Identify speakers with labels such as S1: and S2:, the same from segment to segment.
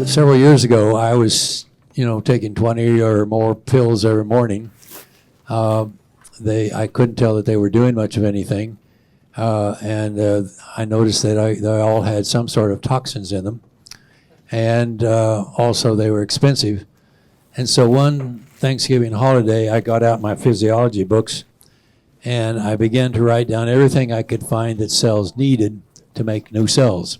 S1: several years ago, I was, taking 20 or more pills every morning. I couldn't tell that they were doing much of anything. And I noticed that they all had some sort of toxins in them. And also they were expensive. And so one Thanksgiving holiday, I got out my physiology books and I began to write down everything I could find that cells needed to make new cells.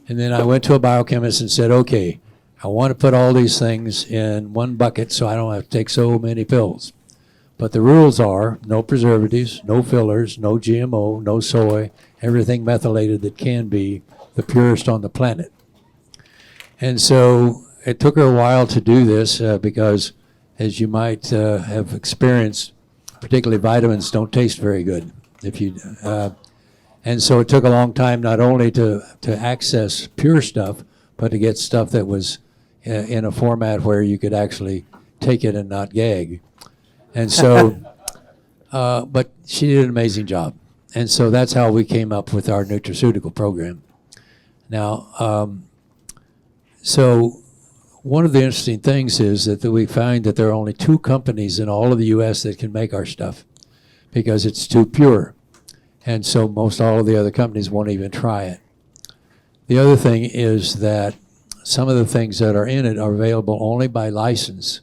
S1: And then I went to a biochemist and said, okay, I want to put all these things in one bucket so I don't have to take so many pills. But the rules are no preservatives, no fillers, no GMO, no soy, everything methylated that can be, the purest on the planet. And so it took her a while to do this because, as you might have experienced, particularly vitamins don't taste very good. And so it took a long time not only to access pure stuff, but to get stuff that was in a format where you could actually take it and not gag. And so, but she did an amazing job. And so that's how we came up with our nutraceutical program. Now, so one of the interesting things is that we find that there are only 2 companies in all of the U.S. that can make our stuff because it's too pure. And so most all of the other companies won't even try it. The other thing is that some of the things that are in it are available only by license.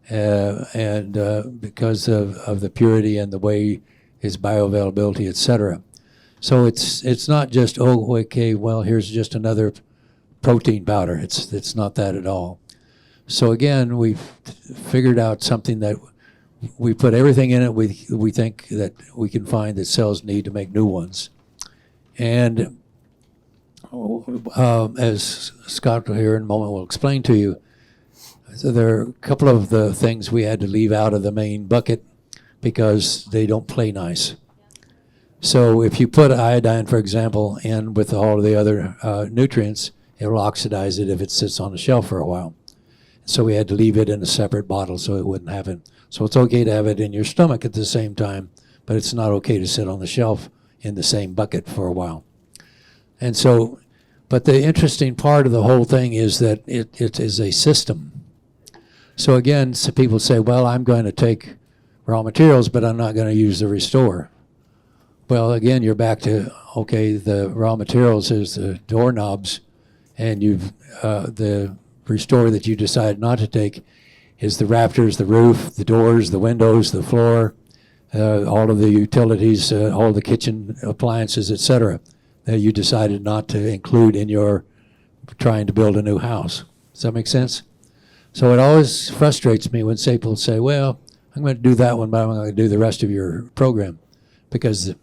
S1: And because of the purity and the way its bioavailability, et cetera. So it's not just, oh, okay, well, here's just another protein powder. It's not that at all. So again, we've figured out something that we put everything in it we think that we can find that cells need to make new ones. And as Scott here in a moment will explain to you, so there are a couple of the things we had to leave out of the main bucket because they don't play nice. So if you put iodine, for example, in with all of the other nutrients, it will oxidize it if it sits on the shelf for a while. So we had to leave it in a separate bottle so it wouldn't happen. So it's okay to have it in your stomach at the same time, but it's not okay to sit on the shelf in the same bucket for a while. And so, but the interesting part of the whole thing is that it is a system. So again, so people say, well, I'm going to take raw materials, but I'm not going to use the restore. Well, again, you're back to, okay, the raw materials is the doorknobs, and the restore that you decide not to take is the rafters, the roof, the doors, the windows, the floor, all of the utilities, all the kitchen appliances, et cetera, that you decided not to include in your trying to build a new house. Does that make sense? So it always frustrates me when people say, well, I'm going to do that one, but I'm going to do the rest of your program. Because,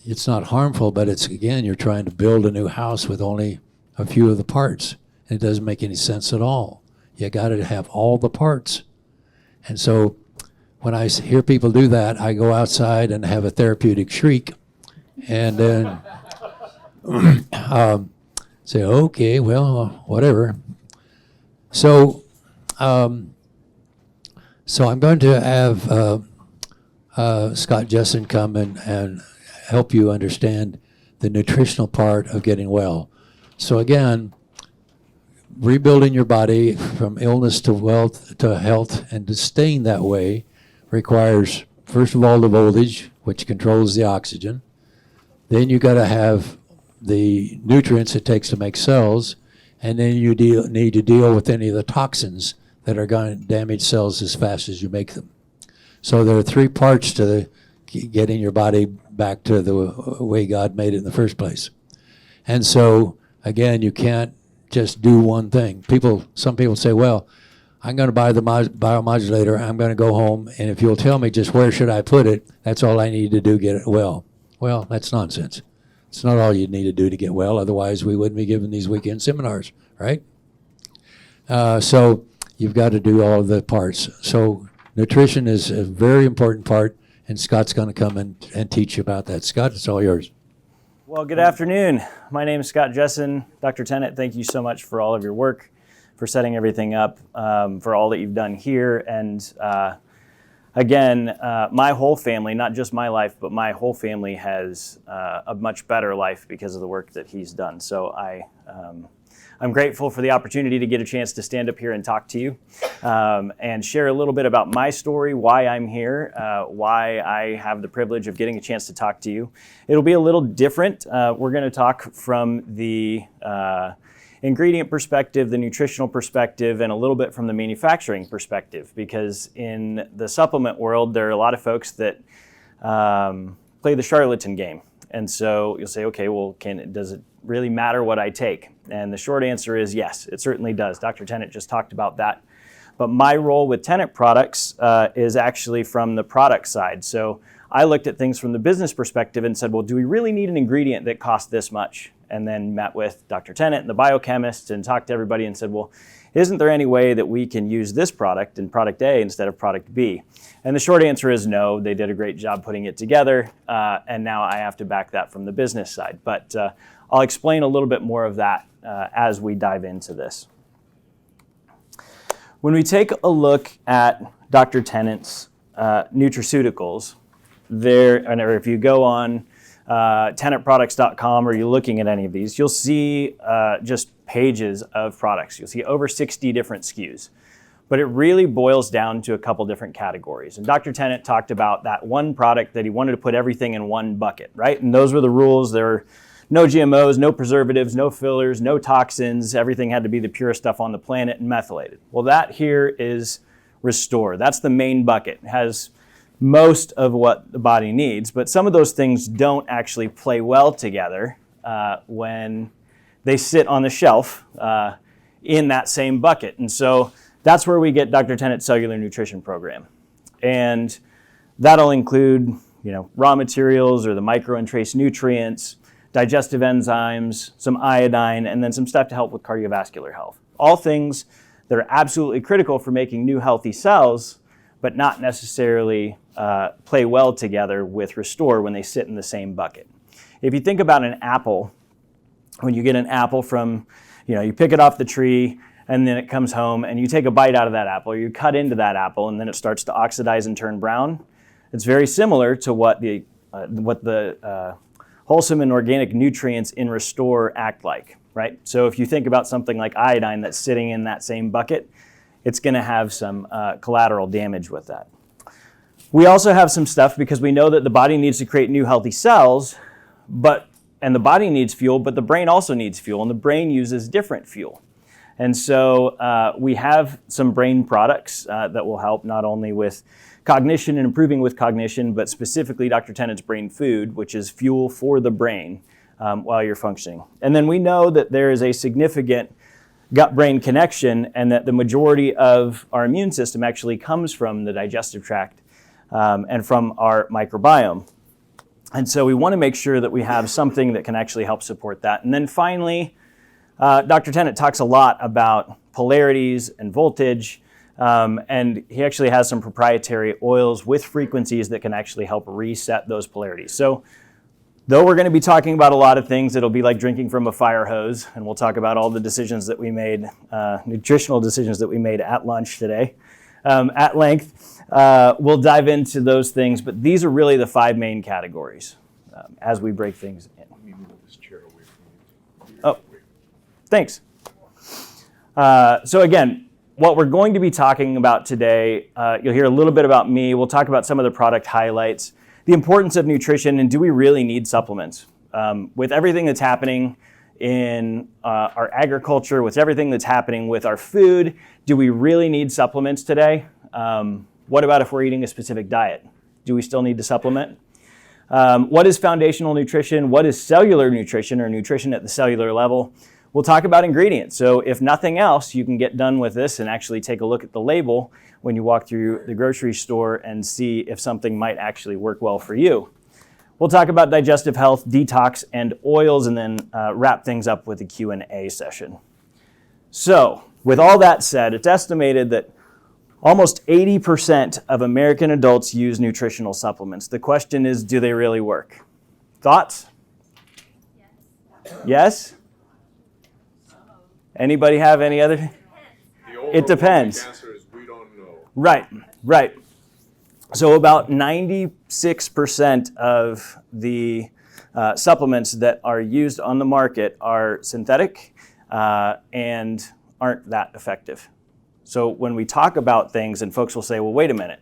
S1: it's not harmful, but it's, again, you're trying to build a new house with only a few of the parts. And it doesn't make any sense at all. You got to have all the parts. And so when I hear people do that, I go outside and have a therapeutic shriek. And then say, okay, well, whatever. So I'm going to have Scott Jessen come and help you understand the nutritional part of getting well. So again, rebuilding your body from illness to wealth to health and to staying that way requires, first of all, the voltage, which controls the oxygen. Then you got to have the nutrients it takes to make cells, and then you need to deal with any of the toxins that are going to damage cells as fast as you make them. So there are 3 parts to getting your body back to the way God made it in the first place. And so, again, you can't just do one thing. Some people say, well, I'm going to buy the biomodulator, I'm going to go home, and if you'll tell me just where should I put it, that's all I need to do to get it well. Well, that's nonsense. It's not all you need to do to get well, otherwise we wouldn't be giving these weekend seminars, right? So you've got to do all of the parts. So nutrition is a very important part, and Scott's going to come and teach you about that. Scott, it's all yours.
S2: Well, good afternoon. My name is Scott Jessen. Dr. Tennant, thank you so much for all of your work, for setting everything up, for all that you've done here. And again, my whole family, not just my life, but my whole family has a much better life because of the work that he's done. So I'm grateful for the opportunity to get a chance to stand up here and talk to you and share a little bit about my story, why I'm here, why I have the privilege of getting a chance to talk to you. It'll be a little different. We're going to talk from the ingredient perspective, the nutritional perspective, and a little bit from the manufacturing perspective, because in the supplement world, there are a lot of folks that play the charlatan game. And so you'll say, okay, well, does it really matter what I take? And the short answer is yes, it certainly does. Dr. Tennant just talked about that. But my role with Tennant products is actually from the product side. So I looked at things from the business perspective and said, well, do we really need an ingredient that costs this much? And then met with Dr. Tennant and the biochemist and talked to everybody and said, well, isn't there any way that we can use this product in product A instead of product B? And the short answer is no. They did a great job putting it together, and now I have to back that from the business side. But I'll explain a little bit more of that as we dive into this. When we take a look at Dr. Tennant's nutraceuticals, or if you go on tennantproducts.com or you're looking at any of these, you'll see just pages of products. You'll see over 60 different SKUs. But it really boils down to a couple different categories. And Dr. Tennant talked about that one product that he wanted to put everything in one bucket, right? And those were the rules. There were no GMOs, no preservatives, no fillers, no toxins. Everything had to be the purest stuff on the planet and methylated. Well, that here is Restore. That's the main bucket. It has most of what the body needs, but some of those things don't actually play well together when they sit on the shelf in that same bucket. And so that's where we get Dr. Tennant's cellular nutrition program. And that'll include, raw materials or the micro and trace nutrients, digestive enzymes, some iodine, and then some stuff to help with cardiovascular health. All things that are absolutely critical for making new healthy cells, but not necessarily play well together with Restore when they sit in the same bucket. If you think about an apple, when you get an apple from, you pick it off the tree and then it comes home and you take a bite out of that apple, or you cut into that apple and then it starts to oxidize and turn brown. It's very similar to what the wholesome and organic nutrients in Restore act like, right? So if you think about something like iodine that's sitting in that same bucket, it's going to have some collateral damage with that. We also have some stuff because we know that the body needs to create new healthy cells, and the body needs fuel, but the brain also needs fuel, and the brain uses different fuel. And so we have some brain products that will help not only with cognition and improving with cognition, but specifically Dr. Tennant's Brain Food, which is fuel for the brain while you're functioning. And then we know that there is a significant gut-brain connection, and that the majority of our immune system actually comes from the digestive tract and from our microbiome. And so we want to make sure that we have something that can actually help support that. And then finally, Dr. Tennant talks a lot about polarities and voltage, and he actually has some proprietary oils with frequencies that can actually help reset those polarities. So though we're going to be talking about a lot of things, it'll be like drinking from a fire hose, and we'll talk about all the decisions that we made, nutritional decisions that we made at lunch today at length. We'll dive into those things, but these are really the 5 main categories as we break things in.
S3: Let me move this chair away from you.
S2: Oh, thanks. So again, what we're going to be talking about today, you'll hear a little bit about me. We'll talk about some of the product highlights, the importance of nutrition, and do we really need supplements? With everything that's happening in our agriculture, with everything that's happening with our food, do we really need supplements today? What about if we're eating a specific diet? Do we still need to supplement? What is foundational nutrition? What is cellular nutrition, or nutrition at the cellular level? We'll talk about ingredients. So if nothing else, you can get done with this and actually take a look at the label when you walk through the grocery store and see if something might actually work well for you. We'll talk about digestive health, detox, and oils, and then wrap things up with a Q&A session. So with all that said, it's estimated that almost 80% of American adults use nutritional supplements. The question is, do they really work? Thoughts? Yes? Anybody have any other? It depends.
S3: The answer is we don't know.
S2: Right. So about 96% of the supplements that are used on the market are synthetic, and aren't that effective. So when we talk about things and folks will say, well, wait a minute,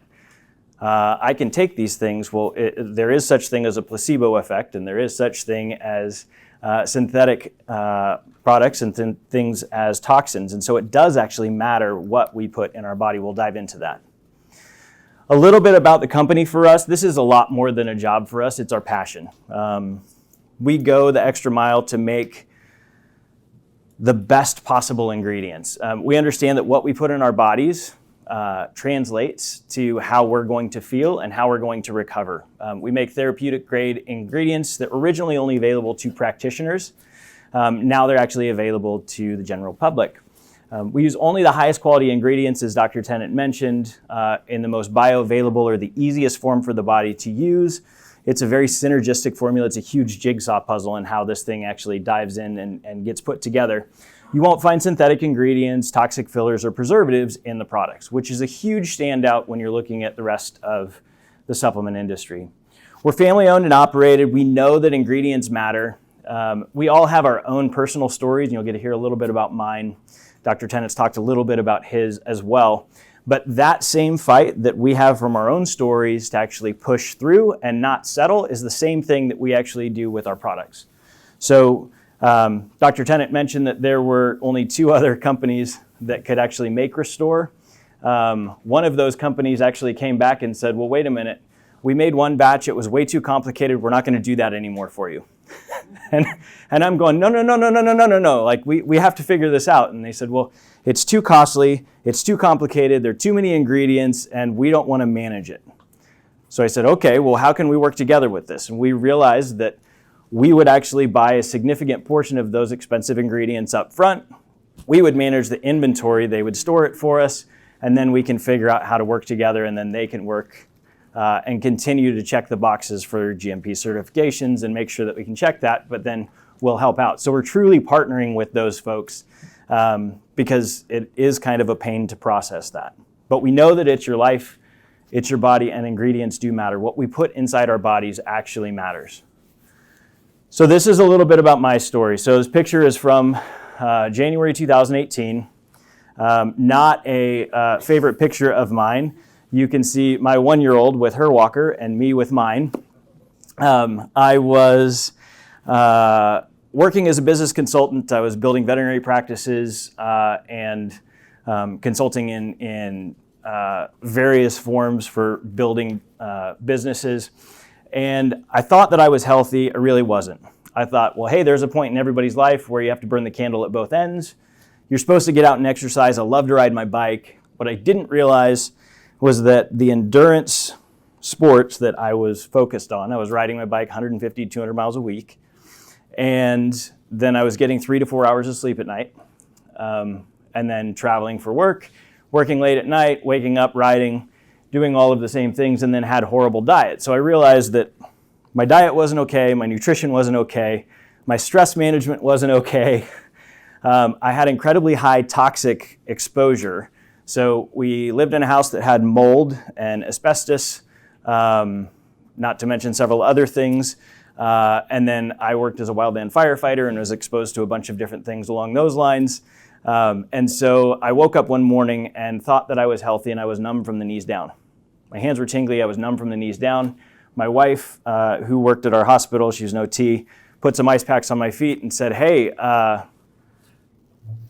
S2: I can take these things. Well, there is such thing as a placebo effect, and there is such thing as synthetic products and things as toxins. And so it does actually matter what we put in our body. We'll dive into that. A little bit about the company for us. This is a lot more than a job for us. It's our passion. We go the extra mile to make the best possible ingredients. We understand that what we put in our bodies translates to how we're going to feel and how we're going to recover. We make therapeutic grade ingredients that were originally only available to practitioners. Now they're actually available to the general public. We use only the highest quality ingredients, as Dr. Tennant mentioned, in the most bioavailable or the easiest form for the body to use. It's a very synergistic formula. It's a huge jigsaw puzzle in how this thing actually dives in and gets put together. You won't find synthetic ingredients, toxic fillers, or preservatives in the products, which is a huge standout when you're looking at the rest of the supplement industry. We're family owned and operated. We know that ingredients matter. We all have our own personal stories, and you'll get to hear a little bit about mine. Dr. Tennant's talked a little bit about his as well. But that same fight that we have from our own stories to actually push through and not settle is the same thing that we actually do with our products. So Dr. Tennant mentioned that there were only 2 other companies that could actually make Restore. One of those companies actually came back and said, well, wait a minute. We made one batch. It was way too complicated. We're not going to do that anymore for you. and I'm going, no. Like, we have to figure this out. And they said, well, it's too costly. It's too complicated. There are too many ingredients, and we don't want to manage it. So I said, okay, well, how can we work together with this? And we realized that we would actually buy a significant portion of those expensive ingredients up front. We would manage the inventory. They would store it for us, and then we can figure out how to work together, and then they can work and continue to check the boxes for GMP certifications and make sure that we can check that, but then we'll help out. So we're truly partnering with those folks because it is kind of a pain to process that. But we know that it's your life, it's your body, and ingredients do matter. What we put inside our bodies actually matters. So this is a little bit about my story. So this picture is from January 2018. Not a favorite picture of mine. You can see my 1-year-old with her walker and me with mine. I was working as a business consultant. I was building veterinary practices and consulting in various forms for building businesses. And I thought that I was healthy. I really wasn't. I thought, well, hey, there's a point in everybody's life where you have to burn the candle at both ends. You're supposed to get out and exercise. I love to ride my bike. What I didn't realize was that the endurance sports that I was focused on, I was riding my bike 150, 200 miles a week. And then I was getting 3 to 4 hours of sleep at night. And then traveling for work, working late at night, waking up, riding, doing all of the same things, and then had horrible diet. So I realized that my diet wasn't okay, my nutrition wasn't okay, my stress management wasn't okay. I had incredibly high toxic exposure. So we lived in a house that had mold and asbestos, not to mention several other things. And then I worked as a wildland firefighter and was exposed to a bunch of different things along those lines. And so I woke up one morning and thought that I was healthy, and I was numb from the knees down. My hands were tingly. I was numb from the knees down. My wife, who worked at our hospital, she was an OT, put some ice packs on my feet and said, hey,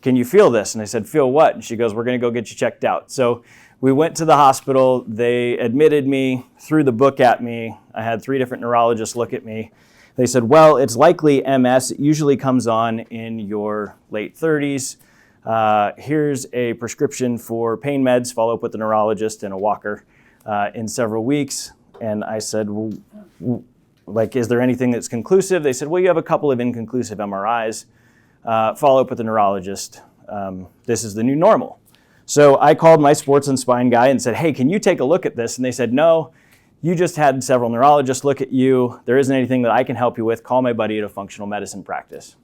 S2: can you feel this? And I said, feel what? And she goes, we're going to go get you checked out. So we went to the hospital. They admitted me, threw the book at me. I had 3 different neurologists look at me. They said, well, it's likely MS. It usually comes on in your late 30s. Here's a prescription for pain meds. Follow up with the neurologist and a walker in several weeks. And I said, well, like, is there anything that's conclusive? They said, well, you have a couple of inconclusive MRIs. Follow up with the neurologist. This is the new normal. So I called my sports and spine guy and said, hey, can you take a look at this? And they said, no, you just had several neurologists look at you. There isn't anything that I can help you with. Call my buddy at a functional medicine practice.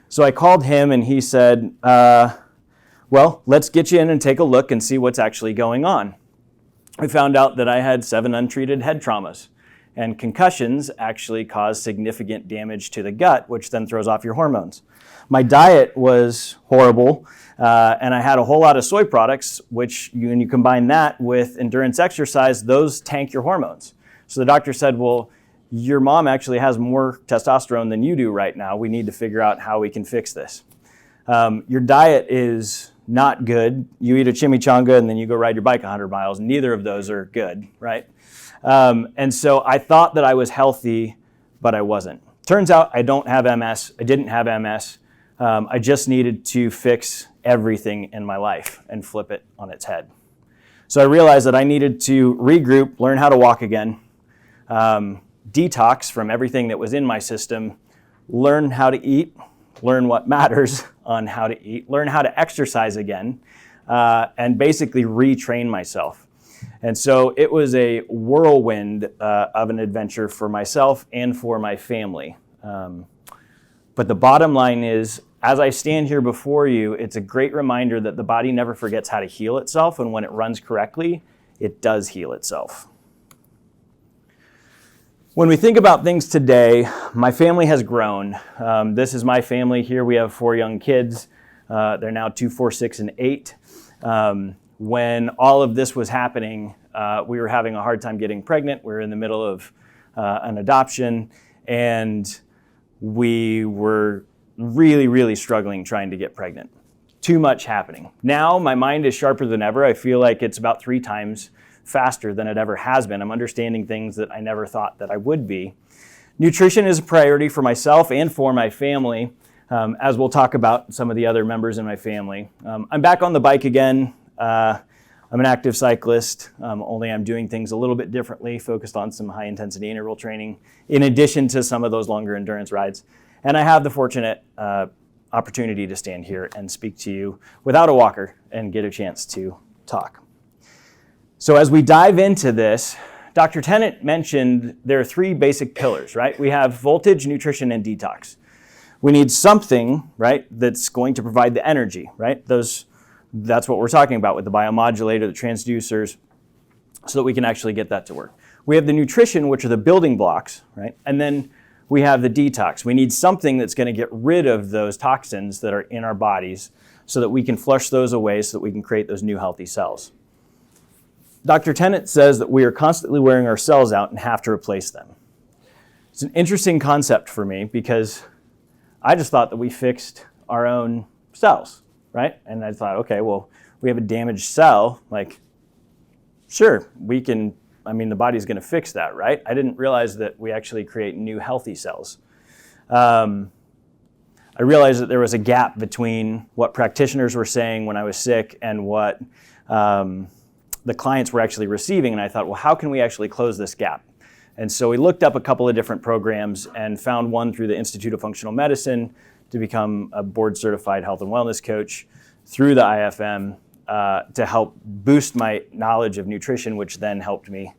S2: So I called him and he said, well, let's get you in and take a look and see what's actually going on. We found out that I had 7 untreated head traumas. And concussions actually cause significant damage to the gut, which then throws off your hormones. My diet was horrible, and I had a whole lot of soy products, which when you combine that with endurance exercise, those tank your hormones. So the doctor said, well, your mom actually has more testosterone than you do right now. We need to figure out how we can fix this. Your diet is not good. You eat a chimichanga and then you go ride your bike 100 miles. Neither of those are good, right? And so I thought that I was healthy, but I wasn't. Turns out I don't have MS. I didn't have MS. I just needed to fix everything in my life and flip it on its head. So I realized that I needed to regroup, learn how to walk again, detox from everything that was in my system, learn how to eat, learn what matters on how to eat, learn how to exercise again, and basically retrain myself. And so it was a whirlwind of an adventure for myself and for my family. But the bottom line is, as I stand here before you, it's a great reminder that the body never forgets how to heal itself, and when it runs correctly, it does heal itself. When we think about things today, my family has grown. This is my family here. We have 4 young kids. They're now 2, 4, 6, and 8. When all of this was happening, we were having a hard time getting pregnant. We were in the middle of an adoption, and we were really, really struggling trying to get pregnant. Too much happening. Now my mind is sharper than ever. I feel like it's about 3 times faster than it ever has been. I'm understanding things that I never thought that I would be. Nutrition is a priority for myself and for my family, as we'll talk about some of the other members in my family. I'm back on the bike again. I'm an active cyclist, only I'm doing things a little bit differently, focused on some high intensity interval training, in addition to some of those longer endurance rides. And I have the fortunate opportunity to stand here and speak to you without a walker and get a chance to talk. So as we dive into this, Dr. Tennant mentioned there are 3 basic pillars, right? We have voltage, nutrition, and detox. We need something, right, that's going to provide the energy, right? That's what we're talking about with the biomodulator, the transducers, so that we can actually get that to work. We have the nutrition, which are the building blocks, right? And then we have the detox. We need something that's going to get rid of those toxins that are in our bodies so that we can flush those away so that we can create those new healthy cells. Dr. Tennant says that we are constantly wearing our cells out and have to replace them. It's an interesting concept for me because I just thought that we fixed our own cells, right? And I thought, okay, well, we have a damaged cell, like, sure, the body's going to fix that, right? I didn't realize that we actually create new healthy cells. I realized that there was a gap between what practitioners were saying when I was sick and what the clients were actually receiving, and I thought, well, how can we actually close this gap? And so we looked up a couple of different programs and found one through the Institute of Functional Medicine to become a board-certified health and wellness coach, through the IFM to help boost my knowledge of nutrition, which then helped me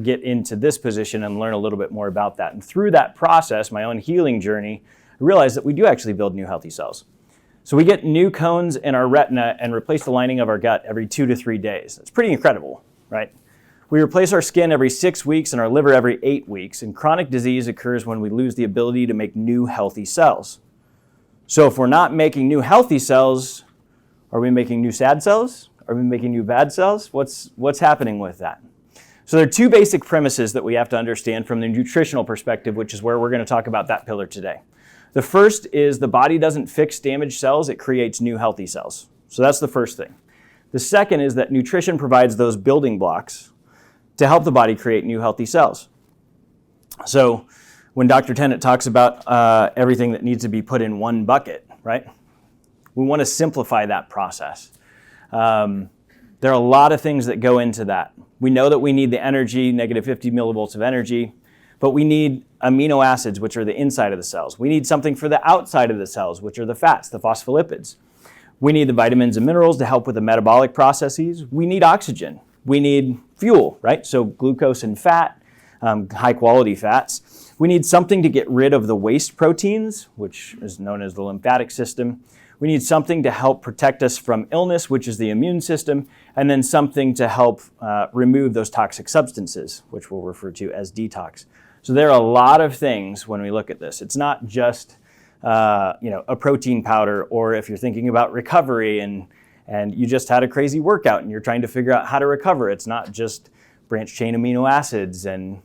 S2: get into this position and learn a little bit more about that. And through that process, my own healing journey, I realized that we do actually build new healthy cells. So we get new cones in our retina and replace the lining of our gut every 2 to 3 days. It's pretty incredible, right? We replace our skin every 6 weeks and our liver every 8 weeks. And chronic disease occurs when we lose the ability to make new healthy cells. So if we're not making new healthy cells, are we making new sad cells? Are we making new bad cells? What's happening with that? So there are 2 basic premises that we have to understand from the nutritional perspective, which is where we're going to talk about that pillar today. The first is the body doesn't fix damaged cells, it creates new healthy cells. So that's the first thing. The second is that nutrition provides those building blocks to help the body create new healthy cells. So when Dr. Tennant talks about everything that needs to be put in one bucket, right? We want to simplify that process. There are a lot of things that go into that. We know that we need the energy, negative 50 millivolts of energy, but we need amino acids, which are the inside of the cells. We need something for the outside of the cells, which are the fats, the phospholipids. We need the vitamins and minerals to help with the metabolic processes. We need oxygen. We need fuel, right? So glucose and fat, high quality fats. We need something to get rid of the waste proteins, which is known as the lymphatic system. We need something to help protect us from illness, which is the immune system, and then something to help remove those toxic substances, which we'll refer to as detox. So there are a lot of things when we look at this. It's not just a protein powder, or if you're thinking about recovery and you just had a crazy workout and you're trying to figure out how to recover, it's not just branched chain amino acids and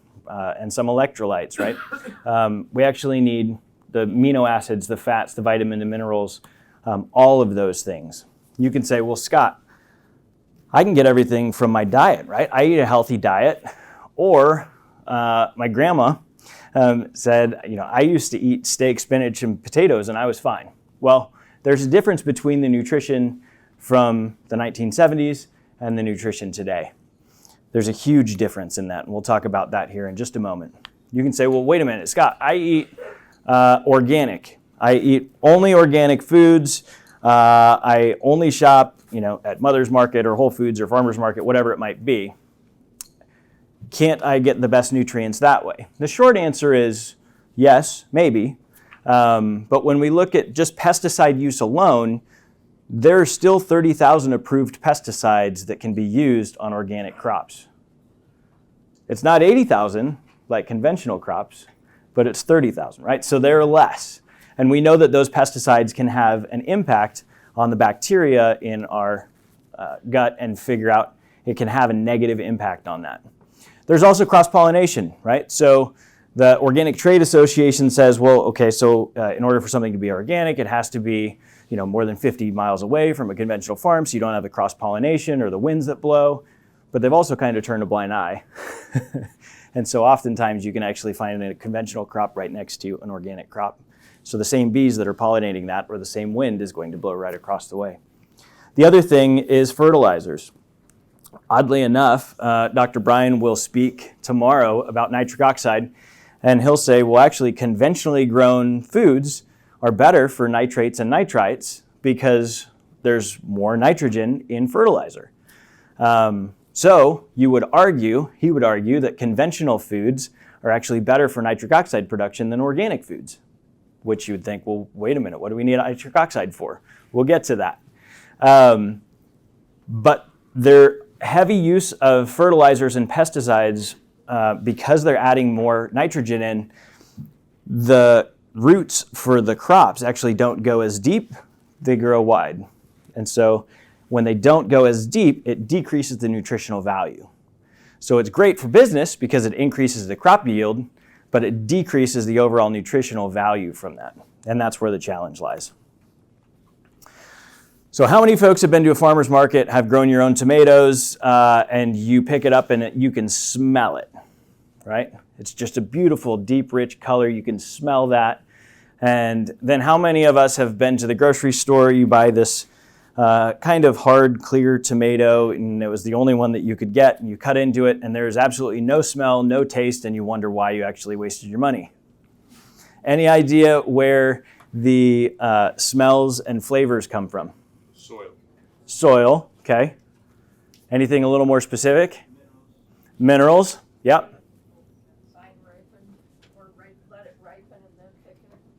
S2: some electrolytes, right? We actually need the amino acids, the fats, the vitamins, the minerals, all of those things. You can say, well, Scott, I can get everything from my diet, right? I eat a healthy diet. Or my grandma said, I used to eat steak, spinach, and potatoes, and I was fine. Well, there's a difference between the nutrition from the 1970s and the nutrition today. There's a huge difference in that, and we'll talk about that here in just a moment. You can say, well, wait a minute, Scott, I eat organic. I eat only organic foods. I only shop, at Mother's Market or Whole Foods or Farmer's Market, whatever it might be. Can't I get the best nutrients that way? The short answer is yes, maybe. But when we look at just pesticide use alone, there are still 30,000 approved pesticides that can be used on organic crops. It's not 80,000 like conventional crops, but it's 30,000, right? So there are less. And we know that those pesticides can have an impact on the bacteria in our gut and figure out it can have a negative impact on that. There's also cross-pollination, right? So the Organic Trade Association says, well, okay, so in order for something to be organic, it has to be more than 50 miles away from a conventional farm, so you don't have the cross-pollination or the winds that blow. But they've also kind of turned a blind eye. And so oftentimes you can actually find a conventional crop right next to an organic crop. So the same bees that are pollinating that or the same wind is going to blow right across the way. The other thing is fertilizers. Oddly enough, Dr. Brian will speak tomorrow about nitric oxide, and he'll say, well, actually, conventionally grown foods are better for nitrates and nitrites because there's more nitrogen in fertilizer. So he would argue that conventional foods are actually better for nitric oxide production than organic foods, which you would think, well, wait a minute, what do we need nitric oxide for? We'll get to that. But their heavy use of fertilizers and pesticides, because they're adding more nitrogen in, the roots for the crops actually don't go as deep, they grow wide. And so when they don't go as deep, it decreases the nutritional value. So it's great for business because it increases the crop yield, but it decreases the overall nutritional value from that. And that's where the challenge lies. So how many folks have been to a farmer's market, have grown your own tomatoes, and you pick it up and you can smell it, right? It's just a beautiful, deep, rich color. You can smell that. And then how many of us have been to the grocery store, you buy this kind of hard, clear tomato, and it was the only one that you could get, and you cut into it, and there's absolutely no smell, no taste, and you wonder why you actually wasted your money. Any idea where the smells and flavors come from?
S3: Soil.
S2: Soil, okay. Anything a little more specific? Minerals, yep.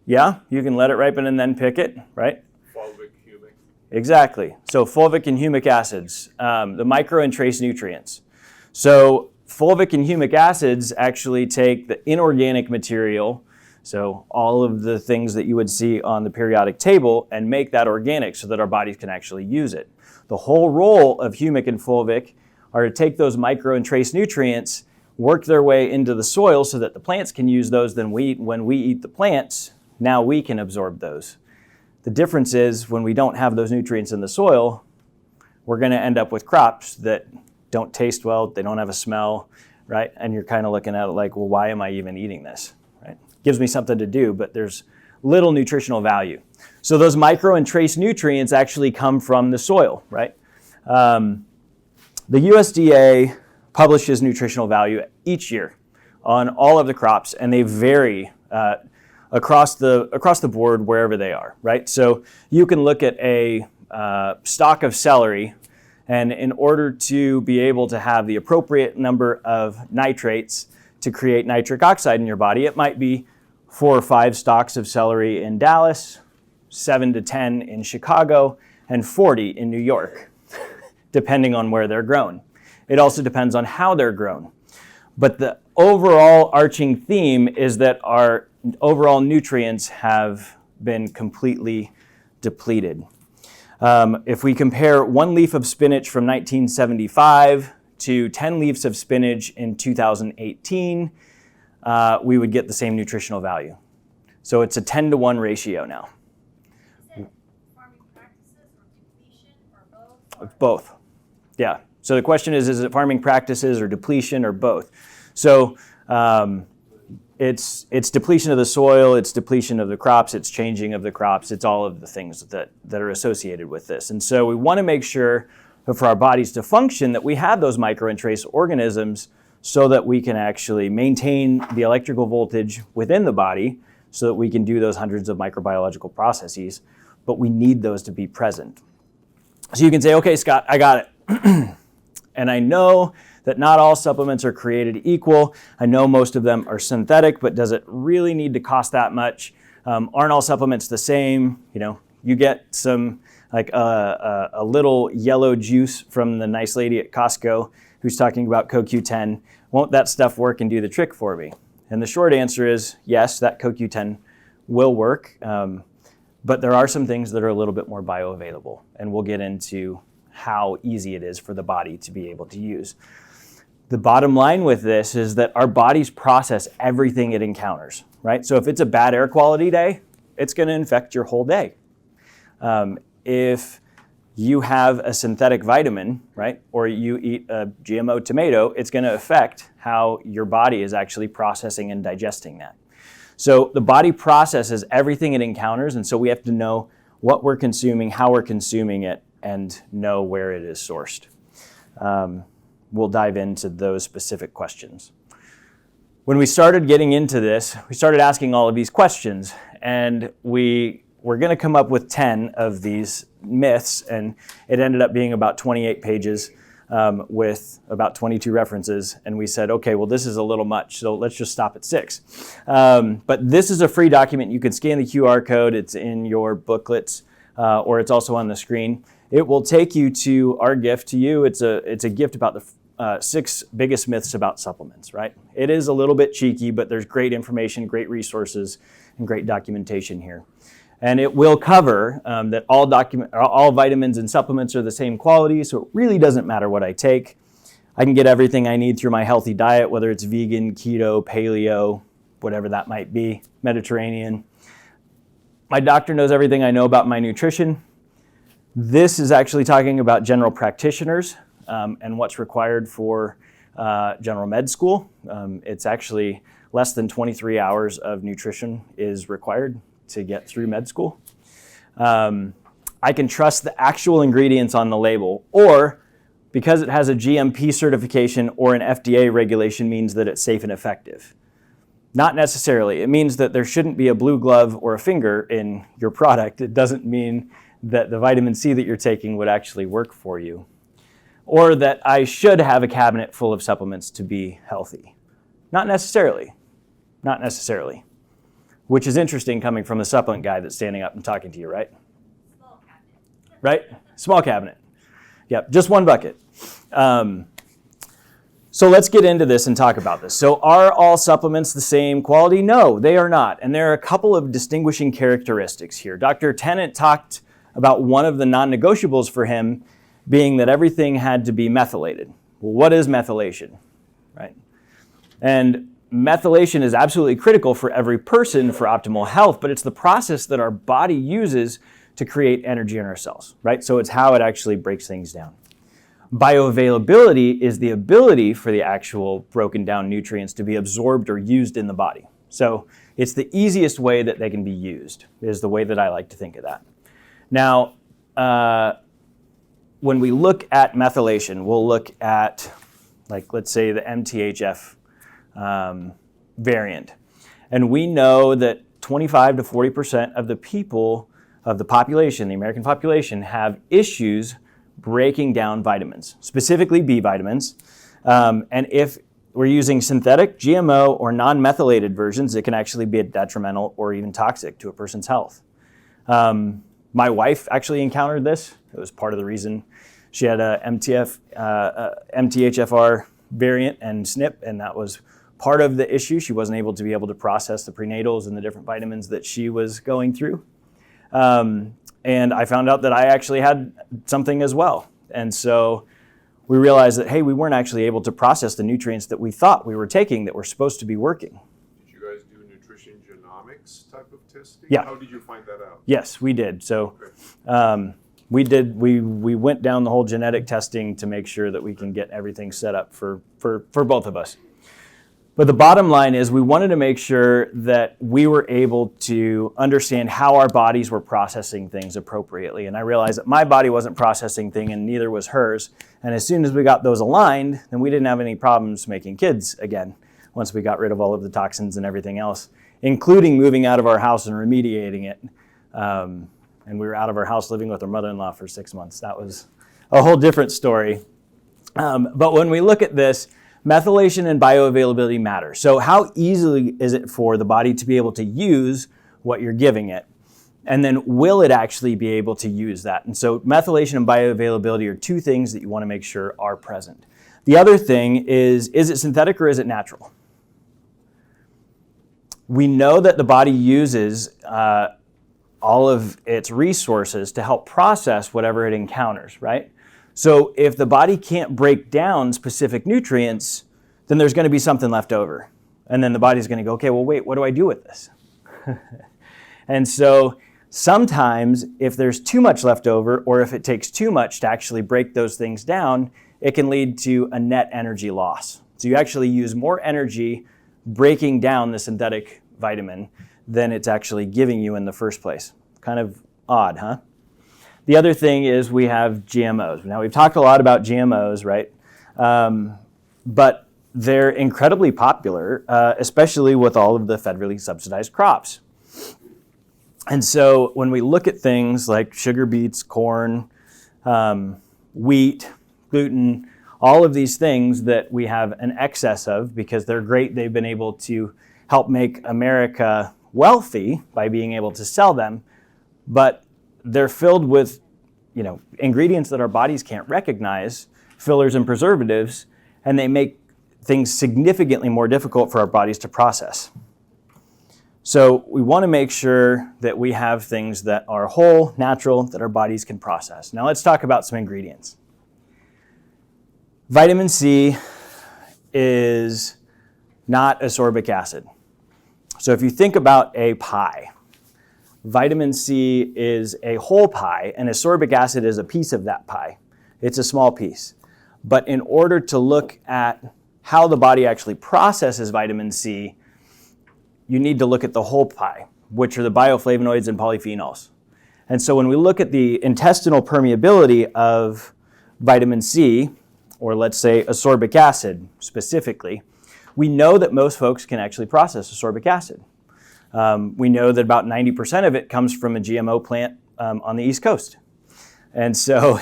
S2: Yeah, you can let it ripen and then pick it, right?
S3: Fulvic, humic.
S2: Exactly. So fulvic and humic acids, the micro and trace nutrients. So fulvic and humic acids actually take the inorganic material, so all of the things that you would see on the periodic table, and make that organic so that our bodies can actually use it. The whole role of humic and fulvic are to take those micro and trace nutrients, work their way into the soil so that the plants can use those. Then when we eat the plants, now we can absorb those. The difference is when we don't have those nutrients in the soil, we're going to end up with crops that don't taste well, they don't have a smell, right? And you're kind of looking at it like, well, why am I even eating this, right? Gives me something to do, but there's little nutritional value. So those micro and trace nutrients actually come from the soil, right? The USDA publishes nutritional value each year on all of the crops, and they vary across the board wherever they are, right? So you can look at a stalk of celery, and in order to be able to have the appropriate number of nitrates to create nitric oxide in your body, it might be 4 or 5 stalks of celery in Dallas, 7 to 10 in Chicago, and 40 in New York, depending on where they're grown. It also depends on how they're grown. But the overall arching theme is that our overall nutrients have been completely depleted. If we compare 1 leaf of spinach from 1975 to 10 leaves of spinach in 2018, we would get the same nutritional value. So it's a 10-to-1 ratio now.
S4: Is it farming practices or depletion or both?
S2: Both, yeah. So the question is it farming practices or depletion or both? So it's depletion of the soil, it's depletion of the crops, it's changing of the crops, it's all of the things that are associated with this. And so we want to make sure that for our bodies to function that we have those micro and trace organisms so that we can actually maintain the electrical voltage within the body so that we can do those hundreds of microbiological processes, but we need those to be present. So you can say, okay, Scott, I got it. And I know that not all supplements are created equal. I know most of them are synthetic, but does it really need to cost that much? Aren't all supplements the same? You know, you get some like a little yellow juice from the nice lady at Costco who's talking about CoQ10. Won't that stuff work and do the trick for me? And the short answer is yes, that CoQ10 will work, but there are some things that are a little bit more bioavailable, and we'll get into how easy it is for the body to be able to use. The bottom line with this is that our bodies process everything it encounters, right? So if it's a bad air quality day, it's going to infect your whole day. If you have a synthetic vitamin, right, or you eat a GMO tomato, it's going to affect how your body is actually processing and digesting that. So the body processes everything it encounters, and so we have to know what we're consuming, how we're consuming it, and know where it is sourced. We'll dive into those specific questions. When we started getting into this, we started asking all of these questions, and we were going to come up with 10 of these myths, and it ended up being about 28 pages with about 22 references, and we said, okay, well, this is a little much, so let's just stop at 6. But this is a free document. You can scan the QR code. It's in your booklets, or it's also on the screen. It will take you to our gift to you. It's a gift about the 6 biggest myths about supplements, right? It is a little bit cheeky, but there's great information, great resources, and great documentation here. And it will cover that all vitamins and supplements are the same quality, so it really doesn't matter what I take. I can get everything I need through my healthy diet, whether it's vegan, keto, paleo, whatever that might be, Mediterranean. My doctor knows everything I know about my nutrition. This is actually talking about general practitioners and what's required for general med school. It's actually less than 23 hours of nutrition is required to get through med school. I can trust the actual ingredients on the label, or because it has a GMP certification or an FDA regulation means that it's safe and effective. Not necessarily. It means that there shouldn't be a blue glove or a finger in your product. It doesn't mean that the vitamin C that you're taking would actually work for you, or that I should have a cabinet full of supplements to be healthy. Not necessarily. Not necessarily. Which is interesting coming from the supplement guy that's standing up and talking to you, right?
S4: Small cabinet.
S2: Right? Small cabinet. Yep, just one bucket. So let's get into this and talk about this. So are all supplements the same quality? No, they are not. And there are a couple of distinguishing characteristics here. Dr. Tennant talked about one of the non-negotiables for him being that everything had to be methylated. Well, what is methylation, right? And methylation is absolutely critical for every person for optimal health, but it's the process that our body uses to create energy in our cells, right? So it's how it actually breaks things down. Bioavailability is the ability for the actual broken down nutrients to be absorbed or used in the body. So it's the easiest way that they can be used, is the way that I like to think of that. Now, when we look at methylation, we'll look at, like, let's say the MTHF variant. And we know that 25 to 40% of the people, of the population, the American population, have issues breaking down vitamins, specifically B vitamins. And if we're using synthetic, GMO, or non-methylated versions, it can actually be detrimental or even toxic to a person's health. My wife actually encountered this. It was part of the reason she had a MTHFR variant and SNP, and that was part of the issue. She wasn't able to process the prenatals and the different vitamins that she was going through. And I found out that I actually had something as well. And so we realized that, hey, we weren't actually able to process the nutrients that we thought we were taking that were supposed to be working.
S3: Did you guys do nutrition genomics type of testing?
S2: Yeah.
S3: How did you find that out?
S2: Yes, we did. So
S3: Okay.
S2: we went down the whole genetic testing to make sure that we can get everything set up for both of us. But the bottom line is we wanted to make sure that we were able to understand how our bodies were processing things appropriately. And I realized that my body wasn't processing things and neither was hers. And as soon as we got those aligned, then we didn't have any problems making kids again once we got rid of all of the toxins and everything else, including moving out of our house and remediating it. And we were out of our house living with our mother-in-law for 6 months. That was a whole different story. But when we look at this, methylation and bioavailability matter. So how easily is it for the body to be able to use what you're giving it? And then will it actually be able to use that? And so methylation and bioavailability are two things that you want to make sure are present. The other thing is it synthetic or is it natural? We know that the body uses all of its resources to help process whatever it encounters, right? So if the body can't break down specific nutrients, then there's going to be something left over. And then the body's going to go, okay, well, wait, what do I do with this? And so sometimes if there's too much left over, or if it takes too much to actually break those things down, it can lead to a net energy loss. So you actually use more energy breaking down the synthetic vitamin than it's actually giving you in the first place. Kind of odd, huh? The other thing is we have GMOs. Now, we've talked a lot about GMOs, right? But they're incredibly popular, especially with all of the federally subsidized crops. And so when we look at things like sugar beets, corn, wheat, gluten, all of these things that we have an excess of because they're great, they've been able to help make America wealthy by being able to sell them, but they're filled with, ingredients that our bodies can't recognize, fillers and preservatives, and they make things significantly more difficult for our bodies to process. So we want to make sure that we have things that are whole, natural, that our bodies can process. Now let's talk about some ingredients. Vitamin C is not ascorbic acid. So if you think about a pie, vitamin C is a whole pie, and ascorbic acid is a piece of that pie. It's a small piece. But in order to look at how the body actually processes vitamin C, you need to look at the whole pie, which are the bioflavonoids and polyphenols. And so when we look at the intestinal permeability of vitamin C, or let's say ascorbic acid specifically, we know that most folks can actually process ascorbic acid. We know that about 90% of it comes from a GMO plant on the East Coast. And so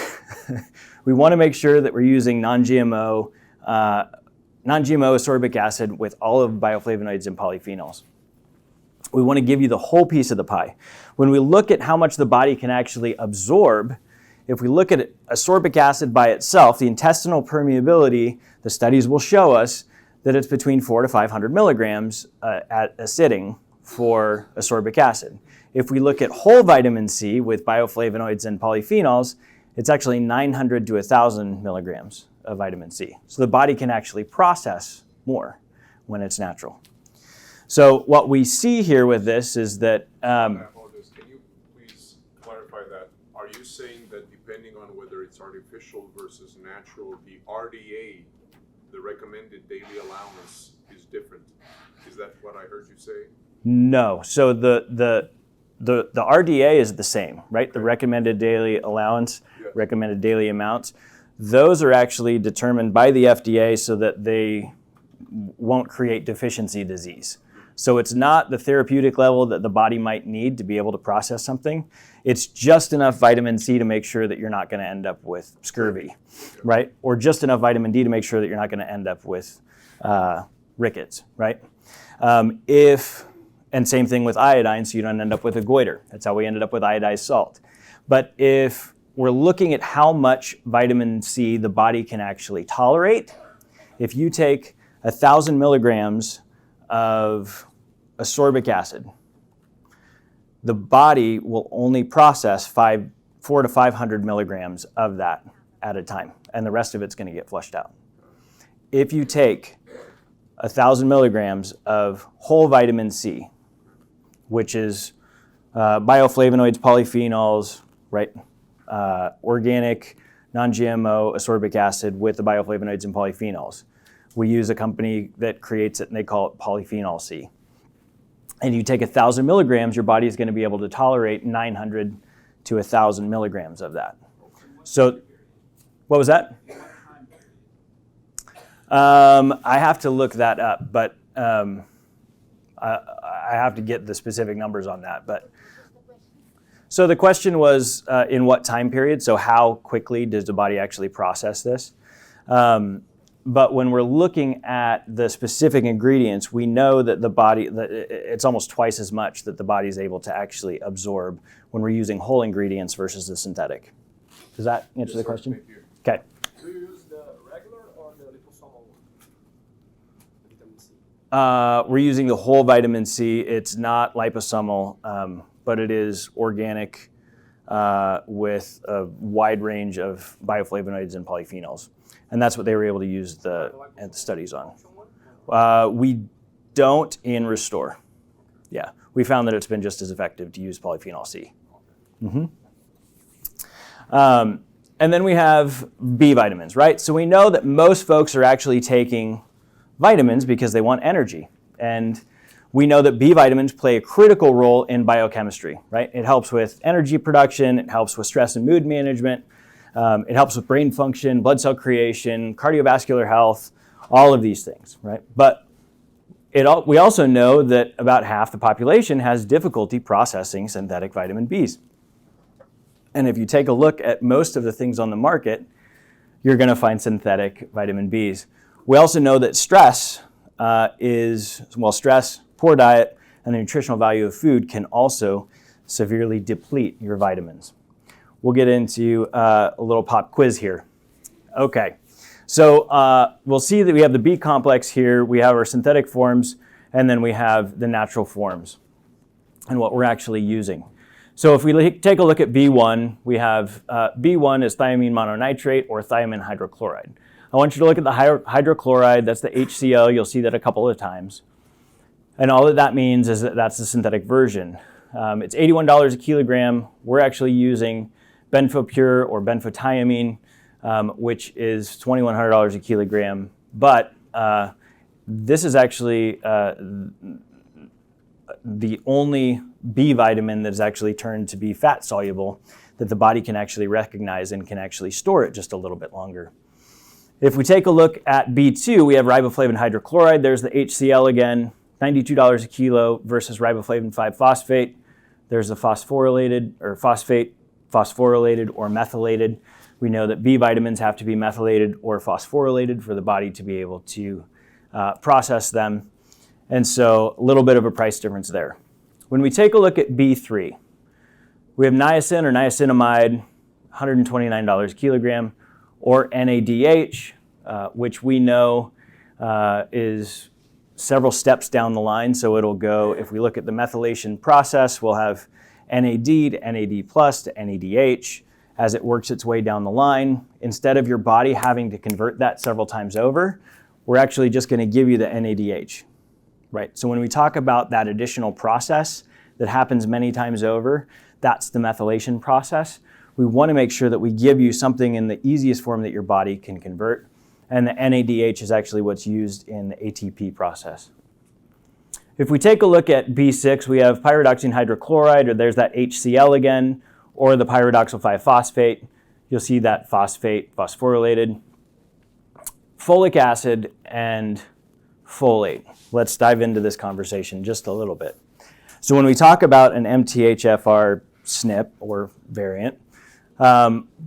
S2: we want to make sure that we're using non-GMO ascorbic acid with all of the bioflavonoids and polyphenols. We want to give you the whole piece of the pie. When we look at how much the body can actually absorb, if we look at ascorbic acid by itself, the intestinal permeability, the studies will show us that it's between 400 to 500 milligrams at a sitting for ascorbic acid. If we look at whole vitamin C with bioflavonoids and polyphenols, it's actually 900 to 1,000 milligrams of vitamin C. So the body can actually process more when it's natural. So what we see here with this is that...
S3: I apologize. Can you please clarify that? Are you saying that depending on whether it's artificial versus natural, the RDA, the recommended daily allowance, is different? Is that what I heard you say?
S2: No. So the RDA is the same, right? The recommended daily allowance,
S3: Yes.
S2: recommended daily amounts. Those are actually determined by the FDA so that they won't create deficiency disease. So it's not the therapeutic level that the body might need to be able to process something. It's just enough vitamin C to make sure that you're not going to end up with scurvy, right? Or just enough vitamin D to make sure that you're not going to end up with rickets, right? And And same thing with iodine, so you don't end up with a goiter. That's how we ended up with iodized salt. But if we're looking at how much vitamin C the body can actually tolerate, if you take 1,000 milligrams of ascorbic acid, the body will only process 400 to 500 milligrams of that at a time, and the rest of it's going to get flushed out. If you take 1,000 milligrams of whole vitamin C, which is bioflavonoids, polyphenols, right? Organic, non-GMO ascorbic acid with the bioflavonoids and polyphenols. We use a company that creates it, and they call it polyphenol C. And you take 1,000 milligrams, your body is going to be able to tolerate 900 to 1,000 milligrams of that. So, what was that? I have to look that up, but I have to get the specific numbers on that. But so the question was, in what time period? So how quickly does the body actually process this? But when we're looking at the specific ingredients, we know that the body, it's almost twice as much that the body is able to actually absorb when we're using whole ingredients versus the synthetic. Does that answer the question?
S3: Thank you.
S2: Okay.
S5: Do you use the regular or the liposomal vitamin C?
S2: We're using the whole vitamin C. It's not liposomal, but it is organic with a wide range of bioflavonoids and polyphenols. And that's what they were able to use the studies on. We don't in Restore. Yeah, we found that it's been just as effective to use polyphenol C. Mm-hmm. And then we have B vitamins, right? So we know that most folks are actually taking vitamins because they want energy. And we know that B vitamins play a critical role in biochemistry, right? It helps with energy production, it helps with stress and mood management, it helps with brain function, blood cell creation, cardiovascular health, all of these things, right? But we also know that about half the population has difficulty processing synthetic vitamin Bs. And if you take a look at most of the things on the market, you're going to find synthetic vitamin Bs. We also know that stress, poor diet, and the nutritional value of food can also severely deplete your vitamins. We'll get into a little pop quiz here. Okay, so we'll see that we have the B complex here, we have our synthetic forms, and then we have the natural forms and what we're actually using. So if we take a look at B1, we have B1 is thiamine mononitrate or thiamine hydrochloride. I want you to look at the hydrochloride, that's the HCl, you'll see that a couple of times. And all that means is that that's the synthetic version. It's $81 a kilogram. We're actually using Benfopure or benfotiamine, which is $2,100 a kilogram. But this is actually the only B vitamin that is actually turned to be fat soluble that the body can actually recognize and can actually store it just a little bit longer. If we take a look at B2, we have riboflavin hydrochloride. There's the HCl again, $92 a kilo versus riboflavin 5-phosphate. There's the phosphorylated or phosphate, phosphorylated or methylated. We know that B vitamins have to be methylated or phosphorylated for the body to be able to process them. And so a little bit of a price difference there. When we take a look at B3, we have niacin or niacinamide, $129 a kilogram, or NADH, which we know is several steps down the line. So it'll go, if we look at the methylation process, we'll have NAD to NAD plus to NADH as it works its way down the line. Instead of your body having to convert that several times over, we're actually just going to give you the NADH, right? So when we talk about that additional process that happens many times over, that's the methylation process. We want to make sure that we give you something in the easiest form that your body can convert. And the NADH is actually what's used in the ATP process. If we take a look at B6, we have pyridoxine hydrochloride, or there's that HCl again, or the pyridoxal 5-phosphate. You'll see that phosphate, phosphorylated. Folic acid and folate. Let's dive into this conversation just a little bit. So when we talk about an MTHFR SNP or variant,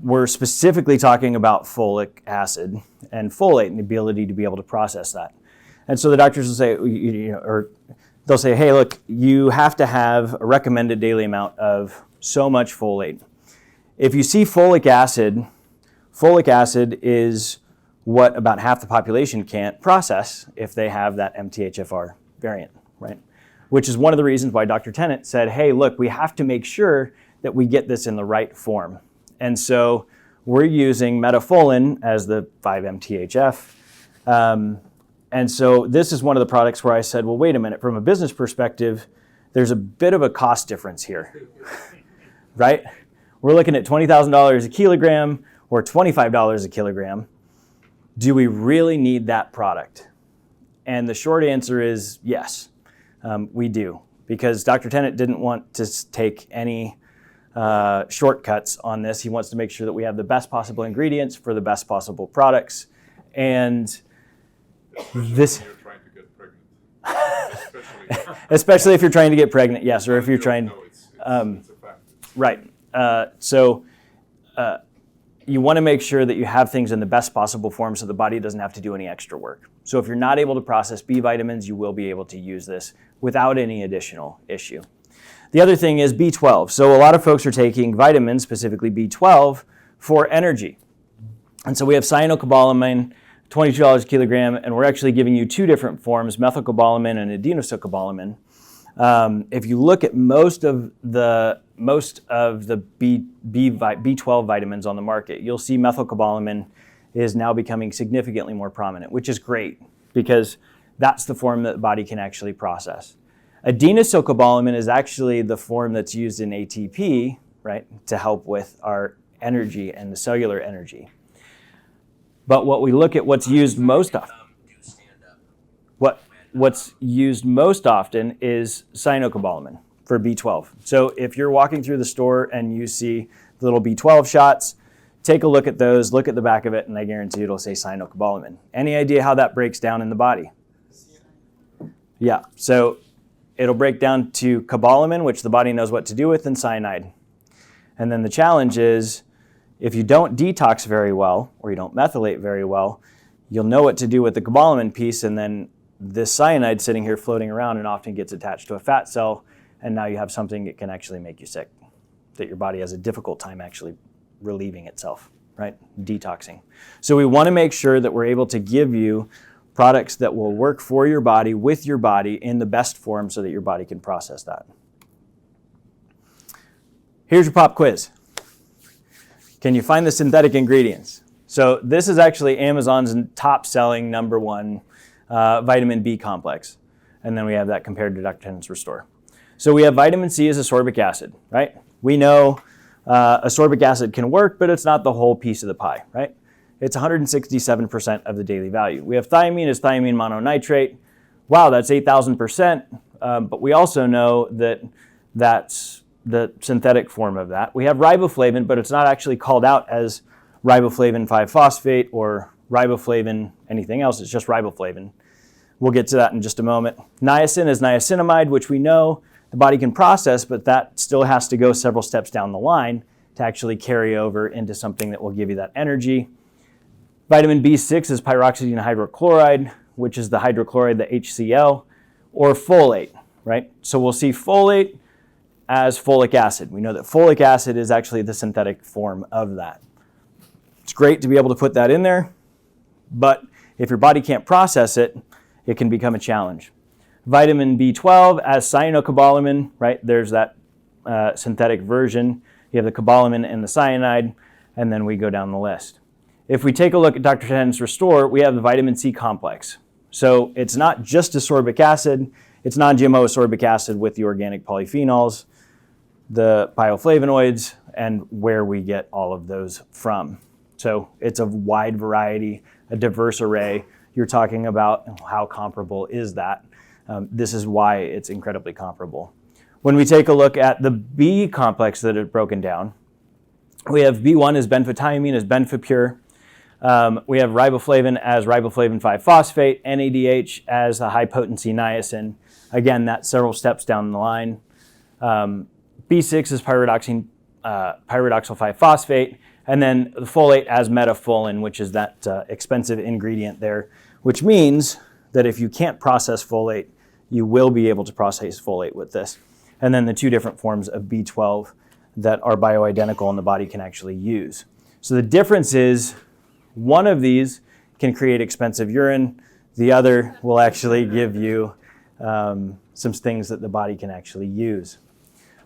S2: we're specifically talking about folic acid and folate and the ability to be able to process that. And so the doctors will say, or they'll say, hey, look, you have to have a recommended daily amount of so much folate. If you see folic acid is what about half the population can't process if they have that MTHFR variant, right? Which is one of the reasons why Dr. Tennant said, hey, look, we have to make sure that we get this in the right form. And so we're using metformin as the 5-MTHF. And so this is one of the products where I said, well, wait a minute, from a business perspective, there's a bit of a cost difference here, right? We're looking at $20,000 a kilogram or $25 a kilogram. Do we really need that product? And the short answer is yes, we do. Because Dr. Tennant didn't want to take any shortcuts on this. He wants to make sure that we have the best possible ingredients for the best possible products. And this,
S3: You're trying to get pregnant.
S2: especially if you're trying to get pregnant, yes, or if you're trying,
S3: No, it's a fact.
S2: right. So you want to make sure that you have things in the best possible form so the body doesn't have to do any extra work. So if you're not able to process B vitamins, you will be able to use this without any additional issue. The other thing is B12. So a lot of folks are taking vitamins, specifically B12, for energy. And so we have cyanocobalamin, $22 a kilogram, and we're actually giving you two different forms, methylcobalamin and adenosocobalamin. If you look at most of the B12 vitamins on the market, you'll see methylcobalamin is now becoming significantly more prominent, which is great because that's the form that the body can actually process. Adenosocobalamin is actually the form that's used in ATP, right, to help with our energy and the cellular energy. But what we look at what's used most often, what's used most often is cyanocobalamin for B12. So if you're walking through the store and you see the little B12 shots, take a look at those, look at the back of it, and I guarantee it'll say cyanocobalamin. Any idea how that breaks down in the body? Yeah, so it'll break down to cobalamin, which the body knows what to do with, and cyanide. And then the challenge is, if you don't detox very well, or you don't methylate very well, you'll know what to do with the cobalamin piece, and then this cyanide sitting here floating around and often gets attached to a fat cell, and now you have something that can actually make you sick, that your body has a difficult time actually relieving itself, right? Detoxing. So we want to make sure that we're able to give you products that will work for your body, with your body, in the best form so that your body can process that. Here's your pop quiz. Can you find the synthetic ingredients? So this is actually Amazon's top selling #1 vitamin B complex. And then we have that compared to Dr. Tennant's Restore. So we have vitamin C as ascorbic acid, right? We know ascorbic acid can work, but it's not the whole piece of the pie, right? It's 167% of the daily value. We have thiamine as thiamine mononitrate. Wow, that's 8,000%. But we also know that that's the synthetic form of that. We have riboflavin, but it's not actually called out as riboflavin 5-phosphate or riboflavin anything else. It's just riboflavin. We'll get to that in just a moment. Niacin is niacinamide, which we know the body can process, but that still has to go several steps down the line to actually carry over into something that will give you that energy. Vitamin B6 is pyroxidine hydrochloride, which is the hydrochloride, the HCl, or folate, right? So we'll see folate as folic acid. We know that folic acid is actually the synthetic form of that. It's great to be able to put that in there, but if your body can't process it, it can become a challenge. Vitamin B12 as cyanocobalamin, right? There's that synthetic version. You have the cobalamin and the cyanide, and then we go down the list. If we take a look at Dr. Tennant's Restore, we have the vitamin C complex. So it's not just ascorbic acid, it's non-GMO ascorbic acid with the organic polyphenols, the bioflavonoids, and where we get all of those from. So it's a wide variety, a diverse array. You're talking about how comparable is that. This is why it's incredibly comparable. When we take a look at the B complex that is broken down, we have B1 as benfotiamine as Benfipure. We have riboflavin as riboflavin 5-phosphate, NADH as a high-potency niacin. Again, that's several steps down the line. B6 is pyridoxal 5-phosphate, and then the folate as metafolin, which is that expensive ingredient there, which means that if you can't process folate, you will be able to process folate with this. And then the two different forms of B12 that are bioidentical and the body can actually use. So the difference is one of these can create expensive urine. The other will actually give you some things that the body can actually use.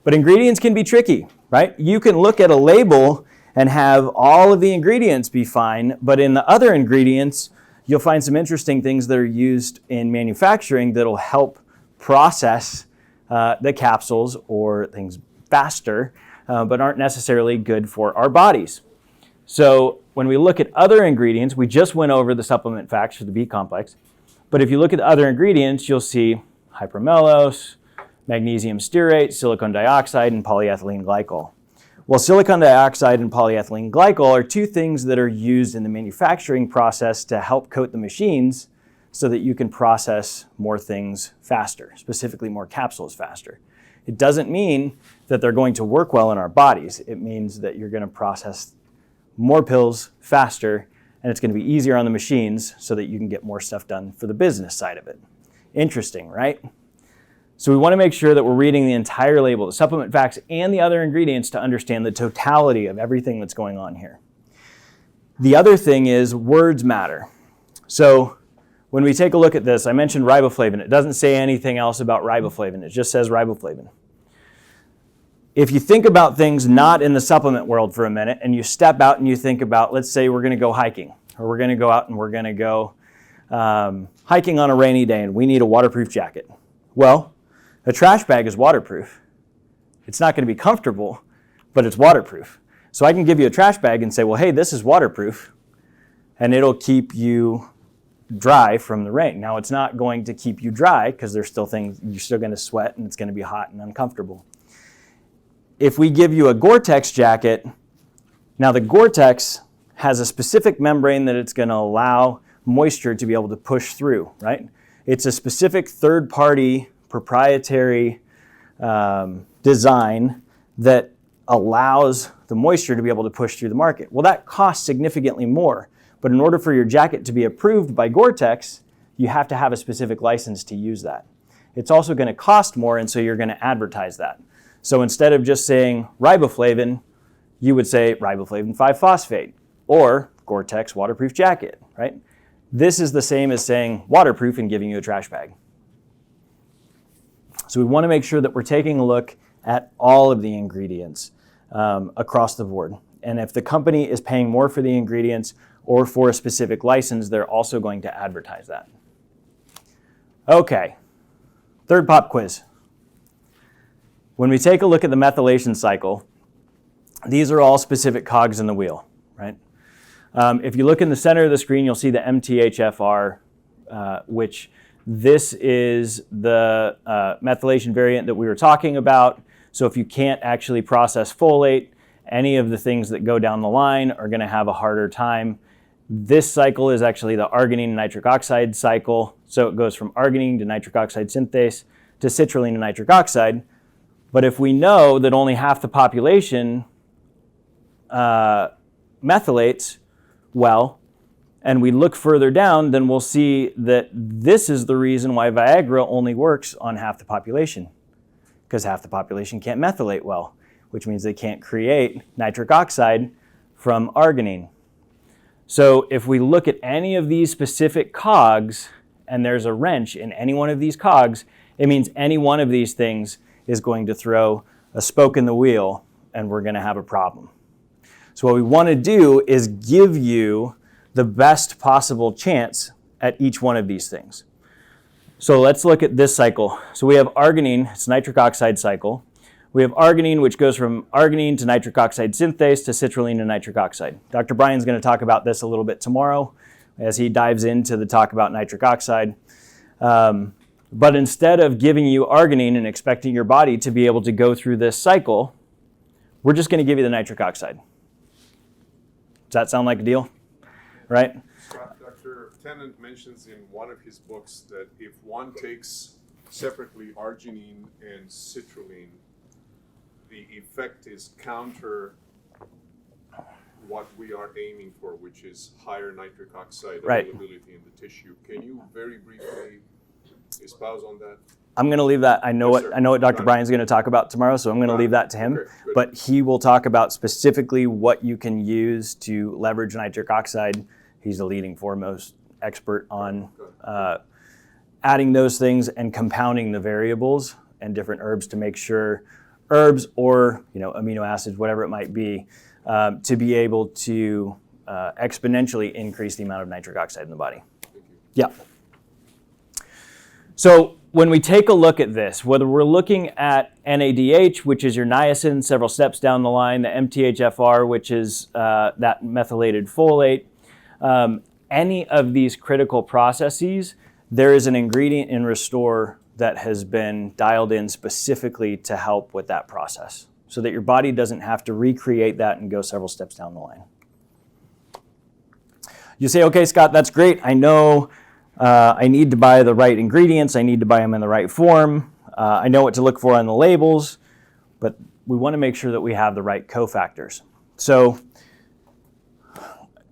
S2: But ingredients can be tricky, right? You can look at a label and have all of the ingredients be fine, but in the other ingredients, you'll find some interesting things that are used in manufacturing that'll help process the capsules or things faster, but aren't necessarily good for our bodies. So when we look at other ingredients, we just went over the supplement facts for the B complex, but if you look at the other ingredients, you'll see hypermellose, magnesium stearate, silicon dioxide, and polyethylene glycol. Well, silicon dioxide and polyethylene glycol are two things that are used in the manufacturing process to help coat the machines so that you can process more things faster, specifically more capsules faster. It doesn't mean that they're going to work well in our bodies. It means that you're going to process more pills faster, and it's going to be easier on the machines so that you can get more stuff done for the business side of it. Interesting, right? So we want to make sure that we're reading the entire label, the supplement facts and the other ingredients to understand the totality of everything that's going on here. The other thing is words matter. So when we take a look at this, I mentioned riboflavin. It doesn't say anything else about riboflavin. It just says riboflavin. If you think about things not in the supplement world for a minute and you step out and you think about, let's say we're going to go hiking, or we're going to go out and we're going to go hiking on a rainy day and we need a waterproof jacket. Well, a trash bag is waterproof. It's not going to be comfortable, but it's waterproof. So I can give you a trash bag and say, well, hey, this is waterproof, and it'll keep you dry from the rain. Now, it's not going to keep you dry because there's still things, you're still going to sweat and it's going to be hot and uncomfortable. If we give you a Gore-Tex jacket, now the Gore-Tex has a specific membrane that it's going to allow moisture to be able to push through, right? It's a specific third-party proprietary design that allows the moisture to be able to push through the market. Well, that costs significantly more, but in order for your jacket to be approved by Gore-Tex, you have to have a specific license to use that. It's also going to cost more, and so you're going to advertise that. So instead of just saying riboflavin, you would say riboflavin 5-phosphate or Gore-Tex waterproof jacket, right? This is the same as saying waterproof and giving you a trash bag. So we want to make sure that we're taking a look at all of the ingredients across the board. And if the company is paying more for the ingredients or for a specific license, they're also going to advertise that. Okay, third pop quiz. When we take a look at the methylation cycle, these are all specific cogs in the wheel, right? If you look in the center of the screen, you'll see the MTHFR, which this is the methylation variant that we were talking about. So if you can't actually process folate, any of the things that go down the line are going to have a harder time. This cycle is actually the arginine and nitric oxide cycle. So it goes from arginine to nitric oxide synthase to citrulline to nitric oxide. But if we know that only half the population methylates, well, and we look further down, then we'll see that this is the reason why Viagra only works on half the population, because half the population can't methylate well, which means they can't create nitric oxide from arginine. So if we look at any of these specific cogs, and there's a wrench in any one of these cogs, it means any one of these things is going to throw a spoke in the wheel, and we're going to have a problem. So what we want to do is give you the best possible chance at each one of these things. So let's look at this cycle. So we have arginine, it's nitric oxide cycle. We have arginine, which goes from arginine to nitric oxide synthase to citrulline to nitric oxide. Dr. Bryan's going to talk about this a little bit tomorrow as he dives into the talk about nitric oxide. But instead of giving you arginine and expecting your body to be able to go through this cycle, we're just going to give you the nitric oxide. Does that sound like a deal? Right?
S3: Dr. Tennant mentions in one of his books that if one takes separately arginine and citrulline, the effect is counter what we are aiming for, which is higher nitric oxide
S2: Right.
S3: availability in the tissue. Can you very briefly espouse on that?
S2: I'm going to leave that. I know
S3: Yes, sir.
S2: what Dr.
S3: Got it.
S2: Bryan's going to talk about tomorrow, so I'm going to
S3: Got
S2: leave
S3: it.
S2: that to him.
S3: Okay, good.
S2: But he will talk about specifically what you can use to leverage nitric oxide. He's the leading foremost expert on adding those things and compounding the variables and different herbs to make sure herbs or amino acids, whatever it might be, to be able to exponentially increase the amount of nitric oxide in the body.
S3: Thank you.
S2: Yeah. So when we take a look at this, whether we're looking at NADH, which is your niacin, several steps down the line, the MTHFR, which is that methylated folate, any of these critical processes, there is an ingredient in Restore that has been dialed in specifically to help with that process so that your body doesn't have to recreate that and go several steps down the line. You say, okay, Scott, that's great. I know I need to buy the right ingredients. I need to buy them in the right form. I know what to look for on the labels, but we want to make sure that we have the right cofactors. So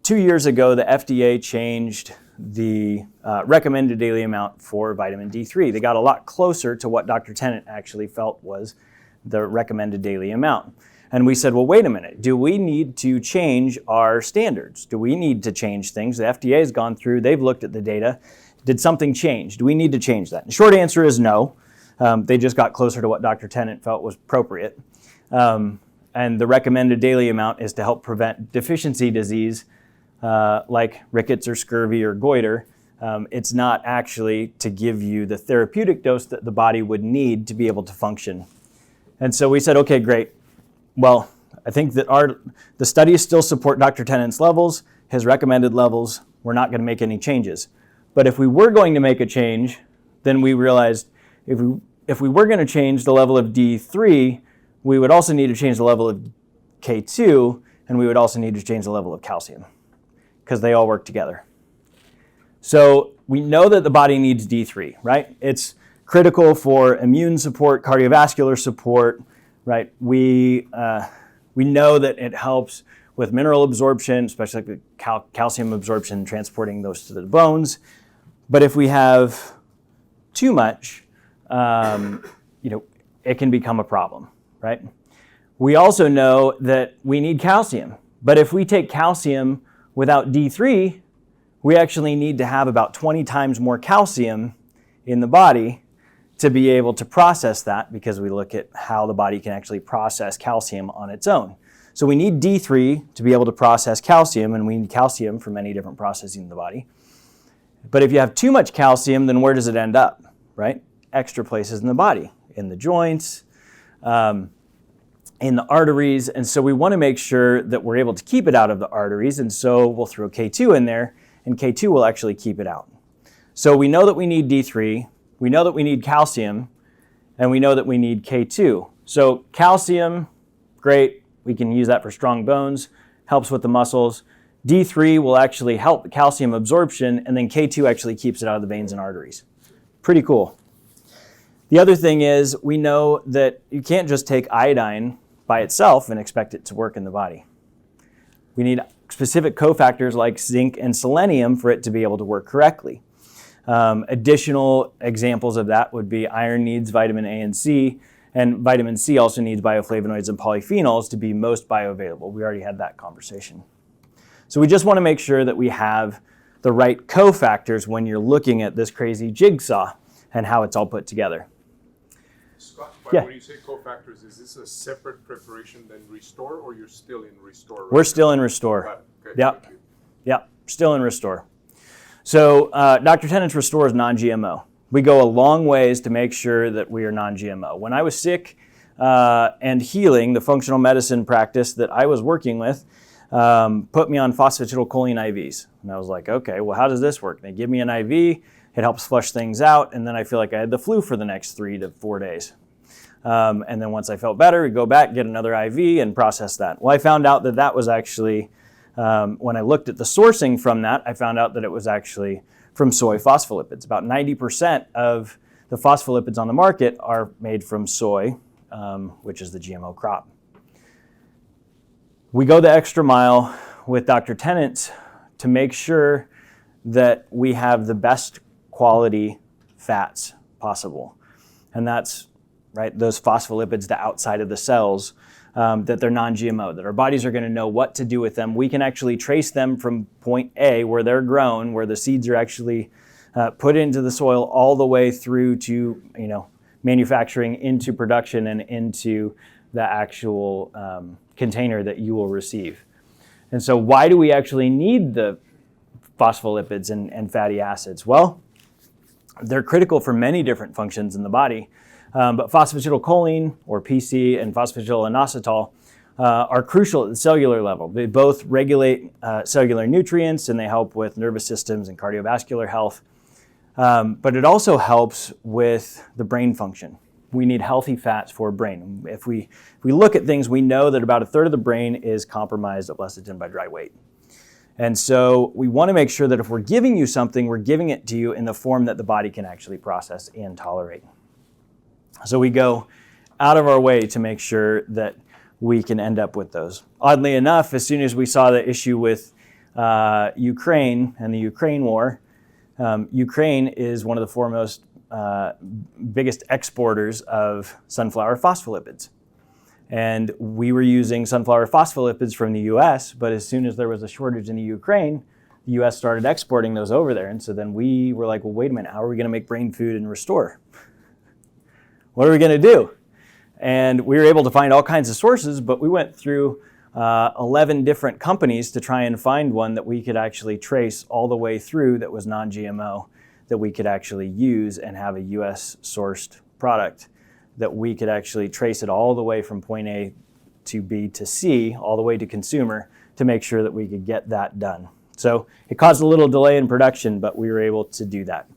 S2: 2 years ago, the FDA changed the recommended daily amount for vitamin D3. They got a lot closer to what Dr. Tennant actually felt was the recommended daily amount. And we said, well, wait a minute. Do we need to change our standards? Do we need to change things? The FDA has gone through. They've looked at the data. Did something change? Do we need to change that? The short answer is no. They just got closer to what Dr. Tennant felt was appropriate. And the recommended daily amount is to help prevent deficiency disease like rickets or scurvy or goiter. It's not actually to give you the therapeutic dose that the body would need to be able to function. And so we said, okay, great. Well, I think that the studies still support Dr. Tennant's levels, his recommended levels. We're not going to make any changes. But if we were going to make a change, then we realized if we were going to change the level of D3, we would also need to change the level of K2, and we would also need to change the level of calcium because they all work together. So we know that the body needs D3, right? It's critical for immune support, cardiovascular support, right? We know that it helps with mineral absorption, especially like the calcium absorption, transporting those to the bones. But if we have too much, it can become a problem, right? We also know that we need calcium. But if we take calcium without D3, we actually need to have about 20 times more calcium in the body to be able to process that, because we look at how the body can actually process calcium on its own. So we need D3 to be able to process calcium, and we need calcium for many different processes in the body. But if you have too much calcium, then where does it end up, right? Extra places in the body, in the joints, in the arteries. And so we want to make sure that we're able to keep it out of the arteries. And so we'll throw K2 in there, and K2 will actually keep it out. So we know that we need D3, we know that we need calcium, and we know that we need K2. So calcium, great. We can use that for strong bones, helps with the muscles. D3 will actually help the calcium absorption, and then K2 actually keeps it out of the veins and arteries. Pretty cool. The other thing is we know that you can't just take iodine by itself and expect it to work in the body. We need specific cofactors like zinc and selenium for it to be able to work correctly. Additional examples of that would be iron needs vitamin A and C, and vitamin C also needs bioflavonoids and polyphenols to be most bioavailable. We already had that conversation. So we just want to make sure that we have the right cofactors when you're looking at this crazy jigsaw and how it's all put together.
S3: Scott,
S2: Yeah.
S3: when you say cofactors, is this a separate preparation than Restore, or you're still in Restore? Right
S2: We're
S3: now?
S2: still in Restore.
S3: Got it. Okay,
S2: Yep.
S3: thank you.
S2: Yep, still in Restore. So Dr. Tennant's Restore is non-GMO. We go a long ways to make sure that we are non-GMO. When I was sick and healing, the functional medicine practice that I was working with put me on phosphatidylcholine IVs. And I was like, okay, well, how does this work? They give me an IV, it helps flush things out, and then I feel like I had the flu for the next 3 to 4 days. And then once I felt better, we'd go back, get another IV, and process that. Well, I found out that that was actually, when I looked at the sourcing from that, I found out that it was actually from soy phospholipids. About 90% of the phospholipids on the market are made from soy, which is the GMO crop. We go the extra mile with Dr. Tennant to make sure that we have the best quality fats possible. And that's, right, those phospholipids, the outside of the cells, that they're non-GMO, that our bodies are going to know what to do with them. We can actually trace them from point A, where they're grown, where the seeds are actually put into the soil, all the way through to, manufacturing, into production, and into the actual container that you will receive. And so why do we actually need the phospholipids and fatty acids? Well, they're critical for many different functions in the body. But phosphatidylcholine, or PC, and phosphatidylinositol are crucial at the cellular level. They both regulate cellular nutrients, and they help with nervous systems and cardiovascular health. But it also helps with the brain function. We need healthy fats for brain. If we look at things, we know that about a third of the brain is compromised of lecithin by dry weight. And so we want to make sure that if we're giving you something, we're giving it to you in the form that the body can actually process and tolerate. So we go out of our way to make sure that we can end up with those. Oddly enough, as soon as we saw the issue with Ukraine and the Ukraine war, Ukraine is one of the foremost biggest exporters of sunflower phospholipids. And we were using sunflower phospholipids from the US, but as soon as there was a shortage in the Ukraine, the US started exporting those over there. And so then we were like, well, wait a minute, how are we going to make brain food and restore? What are we going to do? And we were able to find all kinds of sources, but we went through 11 different companies to try and find one that we could actually trace all the way through that was non-GMO, that we could actually use and have a US sourced product, that we could actually trace it all the way from point A to B to C, all the way to consumer, to make sure that we could get that done. So it caused a little delay in production, but we were able to do that.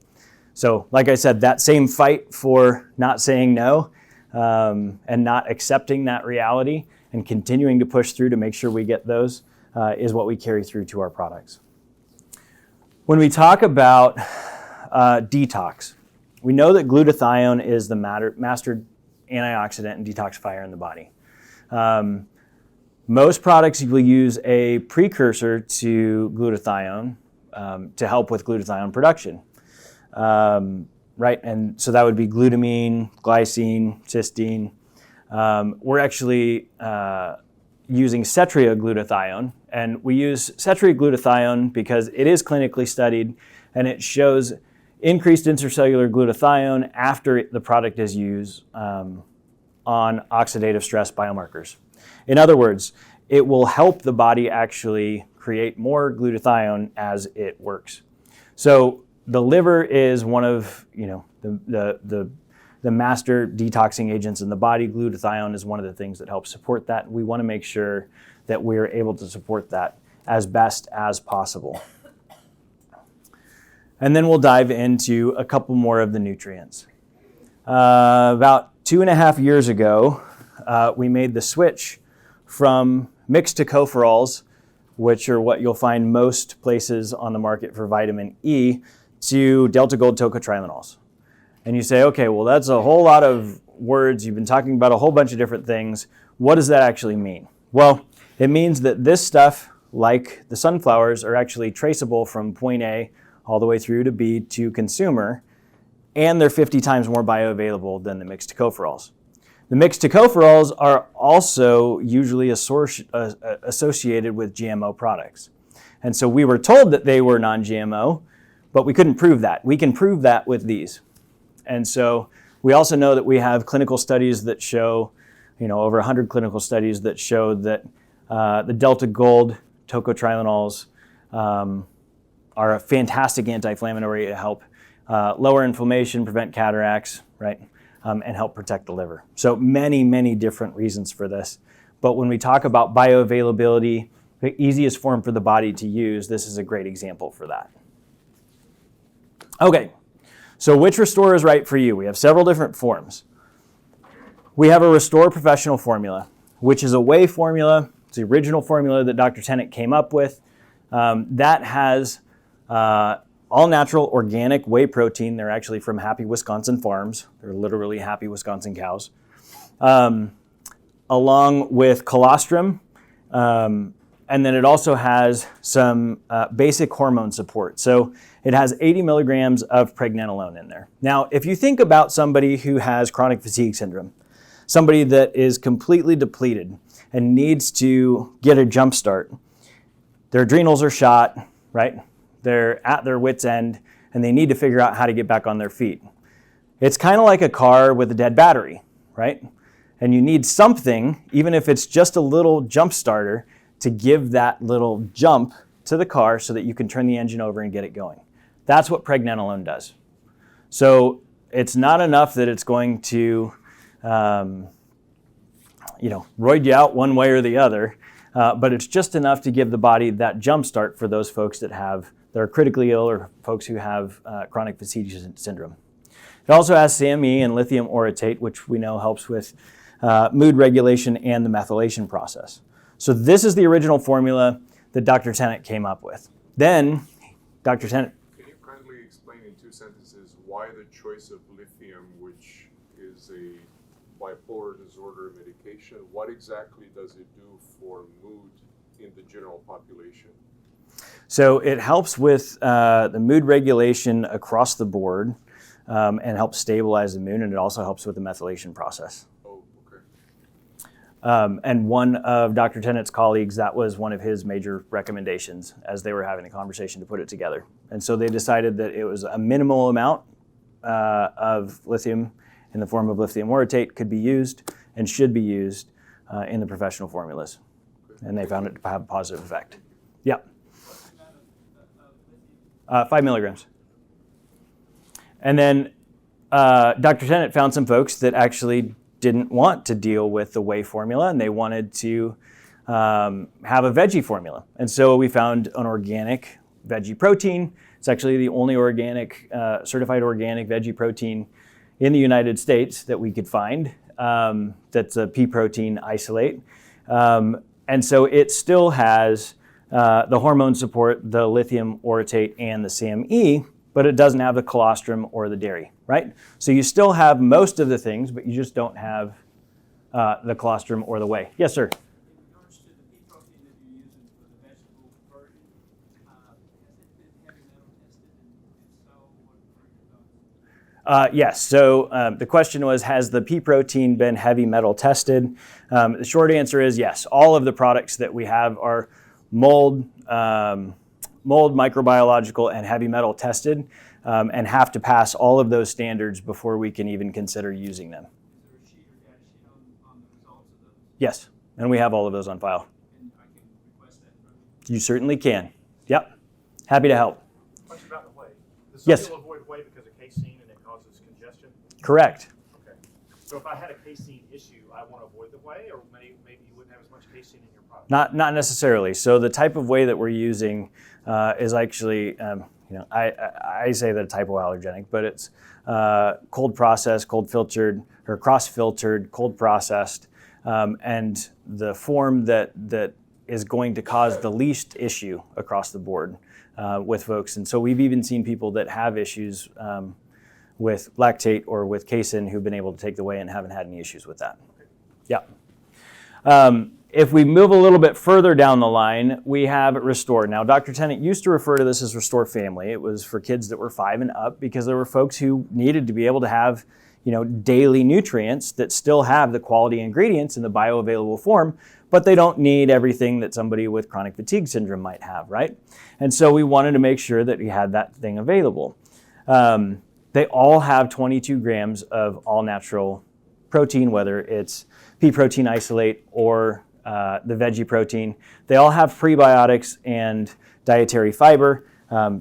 S2: So like I said, that same fight for not saying no and not accepting that reality and continuing to push through to make sure we get those is what we carry through to our products. When we talk about detox, we know that glutathione is the master antioxidant and detoxifier in the body. Most products will use a precursor to glutathione to help with glutathione production. Right, and so that would be glutamine, glycine, cysteine. We're actually using cetrioglutathione, and we use cetrioglutathione because it is clinically studied, and it shows increased intracellular glutathione after the product is used on oxidative stress biomarkers. In other words, it will help the body actually create more glutathione as it works. So the liver is one of the master detoxing agents in the body. Glutathione is one of the things that helps support that. We want to make sure that we're able to support that as best as possible. And then we'll dive into a couple more of the nutrients. About 2.5 years ago, we made the switch from mixed tocopherols, which are what you'll find most places on the market for vitamin E, to Delta Gold Tocotriminols. And you say, okay, well, that's a whole lot of words. You've been talking about a whole bunch of different things. What does that actually mean? Well, it means that this stuff, like the sunflowers, are actually traceable from point A all the way through to B to consumer, and they're 50 times more bioavailable than the mixed tocopherols. The mixed tocopherols are also usually associated with GMO products. And so we were told that they were non-GMO, but we couldn't prove that. We can prove that with these. And so we also know that we have clinical studies that show, over 100 clinical studies that show that the Delta Gold Tocotriminols are a fantastic anti-inflammatory to help lower inflammation, prevent cataracts, right, and help protect the liver. So many, many different reasons for this. But when we talk about bioavailability, the easiest form for the body to use, this is a great example for that. Okay, so which Restore is right for you? We have several different forms. We have a Restore Professional formula, which is a whey formula. It's the original formula that Dr. Tennant came up with. That has all-natural organic whey protein. They're actually from Happy Wisconsin farms. They're literally Happy Wisconsin cows. Along with colostrum, And then it also has some basic hormone support. So it has 80 milligrams of pregnenolone in there. Now, if you think about somebody who has chronic fatigue syndrome, somebody that is completely depleted and needs to get a jump start, their adrenals are shot, right? They're at their wit's end, and they need to figure out how to get back on their feet. It's kind of like a car with a dead battery, right? And you need something, even if it's just a little jump starter, to give that little jump to the car so that you can turn the engine over and get it going. That's what pregnenolone does. So it's not enough that it's going to, roid you out one way or the other, but it's just enough to give the body that jump start for those folks that are critically ill or folks who have chronic fatigue syndrome. It also has CME and lithium orotate, which we know helps with mood regulation and the methylation process. So this is the original formula that Dr. Tennant came up with. Then, Dr. Tennant.
S3: Can you kindly explain in 2 sentences why the choice of lithium, which is a bipolar disorder medication, what exactly does it do for mood in the general population?
S2: So it helps with the mood regulation across the board and helps stabilize the mood, and it also helps with the methylation process.
S3: Oh, okay.
S2: And one of Dr. Tennant's colleagues, that was one of his major recommendations as they were having a conversation to put it together. And so they decided that it was a minimal amount of lithium in the form of lithium orotate could be used and should be used in the professional formulas. And they found it to have a positive effect. Yep. 5 milligrams. And then Dr. Tennant found some folks that actually didn't want to deal with the whey formula, and they wanted to have a veggie formula. And so we found an organic veggie protein. It's actually the only organic, certified organic veggie protein in the United States that we could find. That's a pea protein isolate. And so it still has the hormone support, the lithium orotate, and the CME, but it doesn't have the colostrum or the dairy, right? So you still have most of the things, but you just don't have the colostrum or the whey. Yes, sir?
S5: In regards to the pea protein that you're using for the vegetable version, has it been heavy metal tested? And if so, what are your thoughts?
S2: Yes. So the question was, has the pea protein been heavy metal tested? The short answer is yes. All of the products that we have are mold, microbiological, and heavy metal tested, and have to pass all of those standards before we can even consider using them.
S5: Is there a sheet or data sheet on the results of those?
S2: Yes, and we have all of those on file.
S5: And I can request that from you.
S2: You certainly can. Yep. Happy to help.
S6: Question about the whey. Does
S2: Yes.
S6: some people avoid whey because of casein and it causes congestion?
S2: Correct.
S6: Okay. So if I had a casein issue, I want to avoid the whey, or maybe you wouldn't have as much casein in your product?
S2: Not necessarily. So the type of whey that we're using is actually, I say that it's hypoallergenic, but it's cold processed, cold filtered, or cross filtered, cold processed, and the form that is going to cause the least issue across the board with folks. And so we've even seen people that have issues with lactate or with casein who've been able to take the whey and haven't had any issues with that. Yeah. If we move a little bit further down the line, we have Restore. Now, Dr. Tennant used to refer to this as Restore Family. It was for kids that were 5 and up because there were folks who needed to be able to have, daily nutrients that still have the quality ingredients in the bioavailable form, but they don't need everything that somebody with chronic fatigue syndrome might have, right? And so we wanted to make sure that we had that thing available. They all have 22 grams of all-natural protein, whether it's pea protein isolate or the veggie protein. They all have prebiotics and dietary fiber.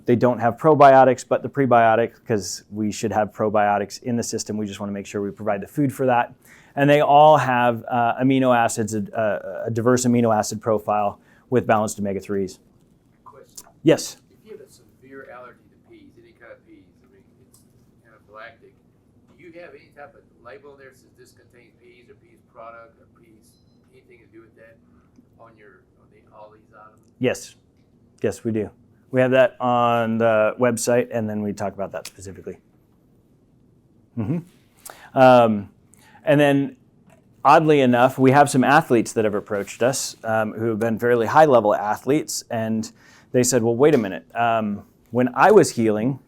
S2: They don't have probiotics, but the prebiotics, because we should have probiotics in the system, we just want to make sure we provide the food for that. And they all have amino acids, a diverse amino acid profile with balanced omega-3s.
S7: Question.
S2: Yes?
S7: If you have a severe allergy to peas, any kind of peas, it's anaphylactic, do you have any type of label on there that says this contains peas or peas product or peas, anything to do with that on all these items?
S2: Yes. Yes, we do. We have that on the website, and then we talk about that specifically. And then oddly enough, we have some athletes that have approached us who have been fairly high-level athletes, and they said, well, wait a minute. When I was healing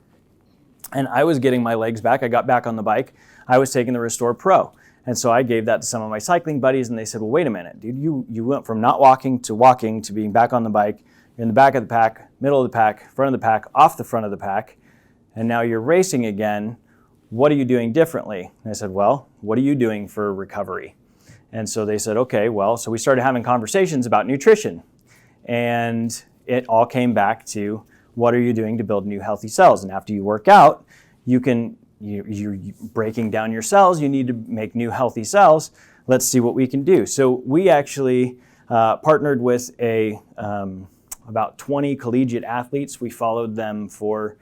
S2: and I was getting my legs back, I got back on the bike, I was taking the Restore Pro. And so I gave that to some of my cycling buddies, and they said, well, wait a minute, dude, you went from not walking to being back on the bike. You're in the back of the pack, middle of the pack, front of the pack, off the front of the pack, and now you're racing again. What are you doing differently? And I said, well, what are you doing for recovery? And so they said, okay, well, so we started having conversations about nutrition. And it all came back to, what are you doing to build new healthy cells? And after you work out, you're breaking down your cells, you need to make new healthy cells. Let's see what we can do. So we actually partnered with about 20 collegiate athletes. We followed them for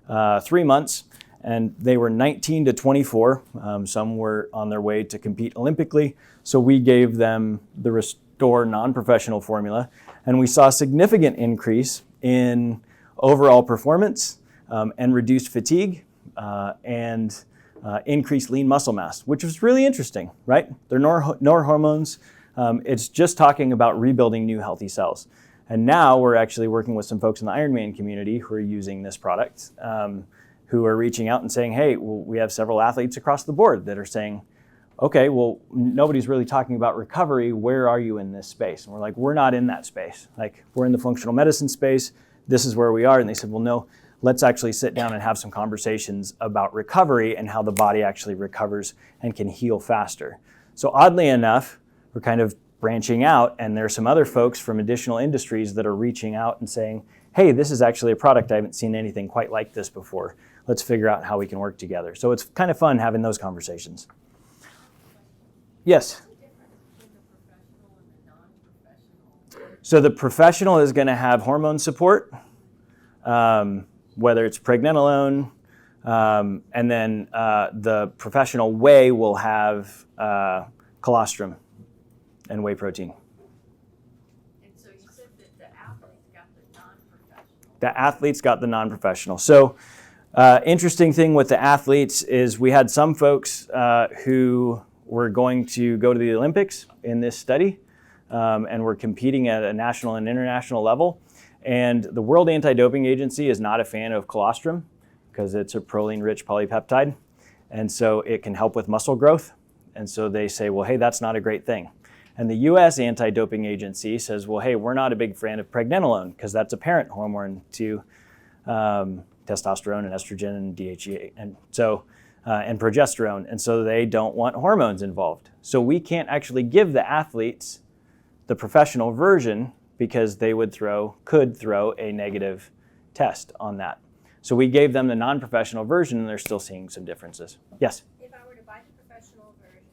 S2: 3 months, and they were 19 to 24. Some were on their way to compete Olympically. So we gave them the Restore non-professional formula, and we saw a significant increase in overall performance and reduced fatigue and increased lean muscle mass, which was really interesting, right? They're nor hormones. It's just talking about rebuilding new healthy cells. And now we're actually working with some folks in the Ironman community who are using this product, who are reaching out and saying, hey, well, we have several athletes across the board that are saying, okay, well, nobody's really talking about recovery. Where are you in this space? And we're like, we're not in that space. Like, we're in the functional medicine space. This is where we are. And they said, well, no, let's actually sit down and have some conversations about recovery and how the body actually recovers and can heal faster. So oddly enough, we're kind of branching out, and there's some other folks from additional industries that are reaching out and saying, hey, this is actually a product. I haven't seen anything quite like this before. Let's figure out how we can work together. So it's kind of fun having those conversations. Yes? So the professional is going to have hormone support, whether it's pregnenolone, and then the professional whey will have colostrum and whey protein.
S4: And so you said that the athletes got the non-professional.
S2: The athletes got the non-professional. So interesting thing with the athletes is we had some folks who were going to go to the Olympics in this study, and were competing at a national and international level. And the World Anti-Doping Agency is not a fan of colostrum because it's a proline-rich polypeptide. And so it can help with muscle growth. And so they say, well, hey, that's not a great thing. And the US Anti-Doping Agency says, well, hey, we're not a big fan of pregnenolone because that's a parent hormone to testosterone and estrogen and DHEA and progesterone. And so they don't want hormones involved. So we can't actually give the athletes the professional version because they could throw a negative test on that. So we gave them the non-professional version, and they're still seeing some differences. Yes?
S4: If I were to buy the professional version,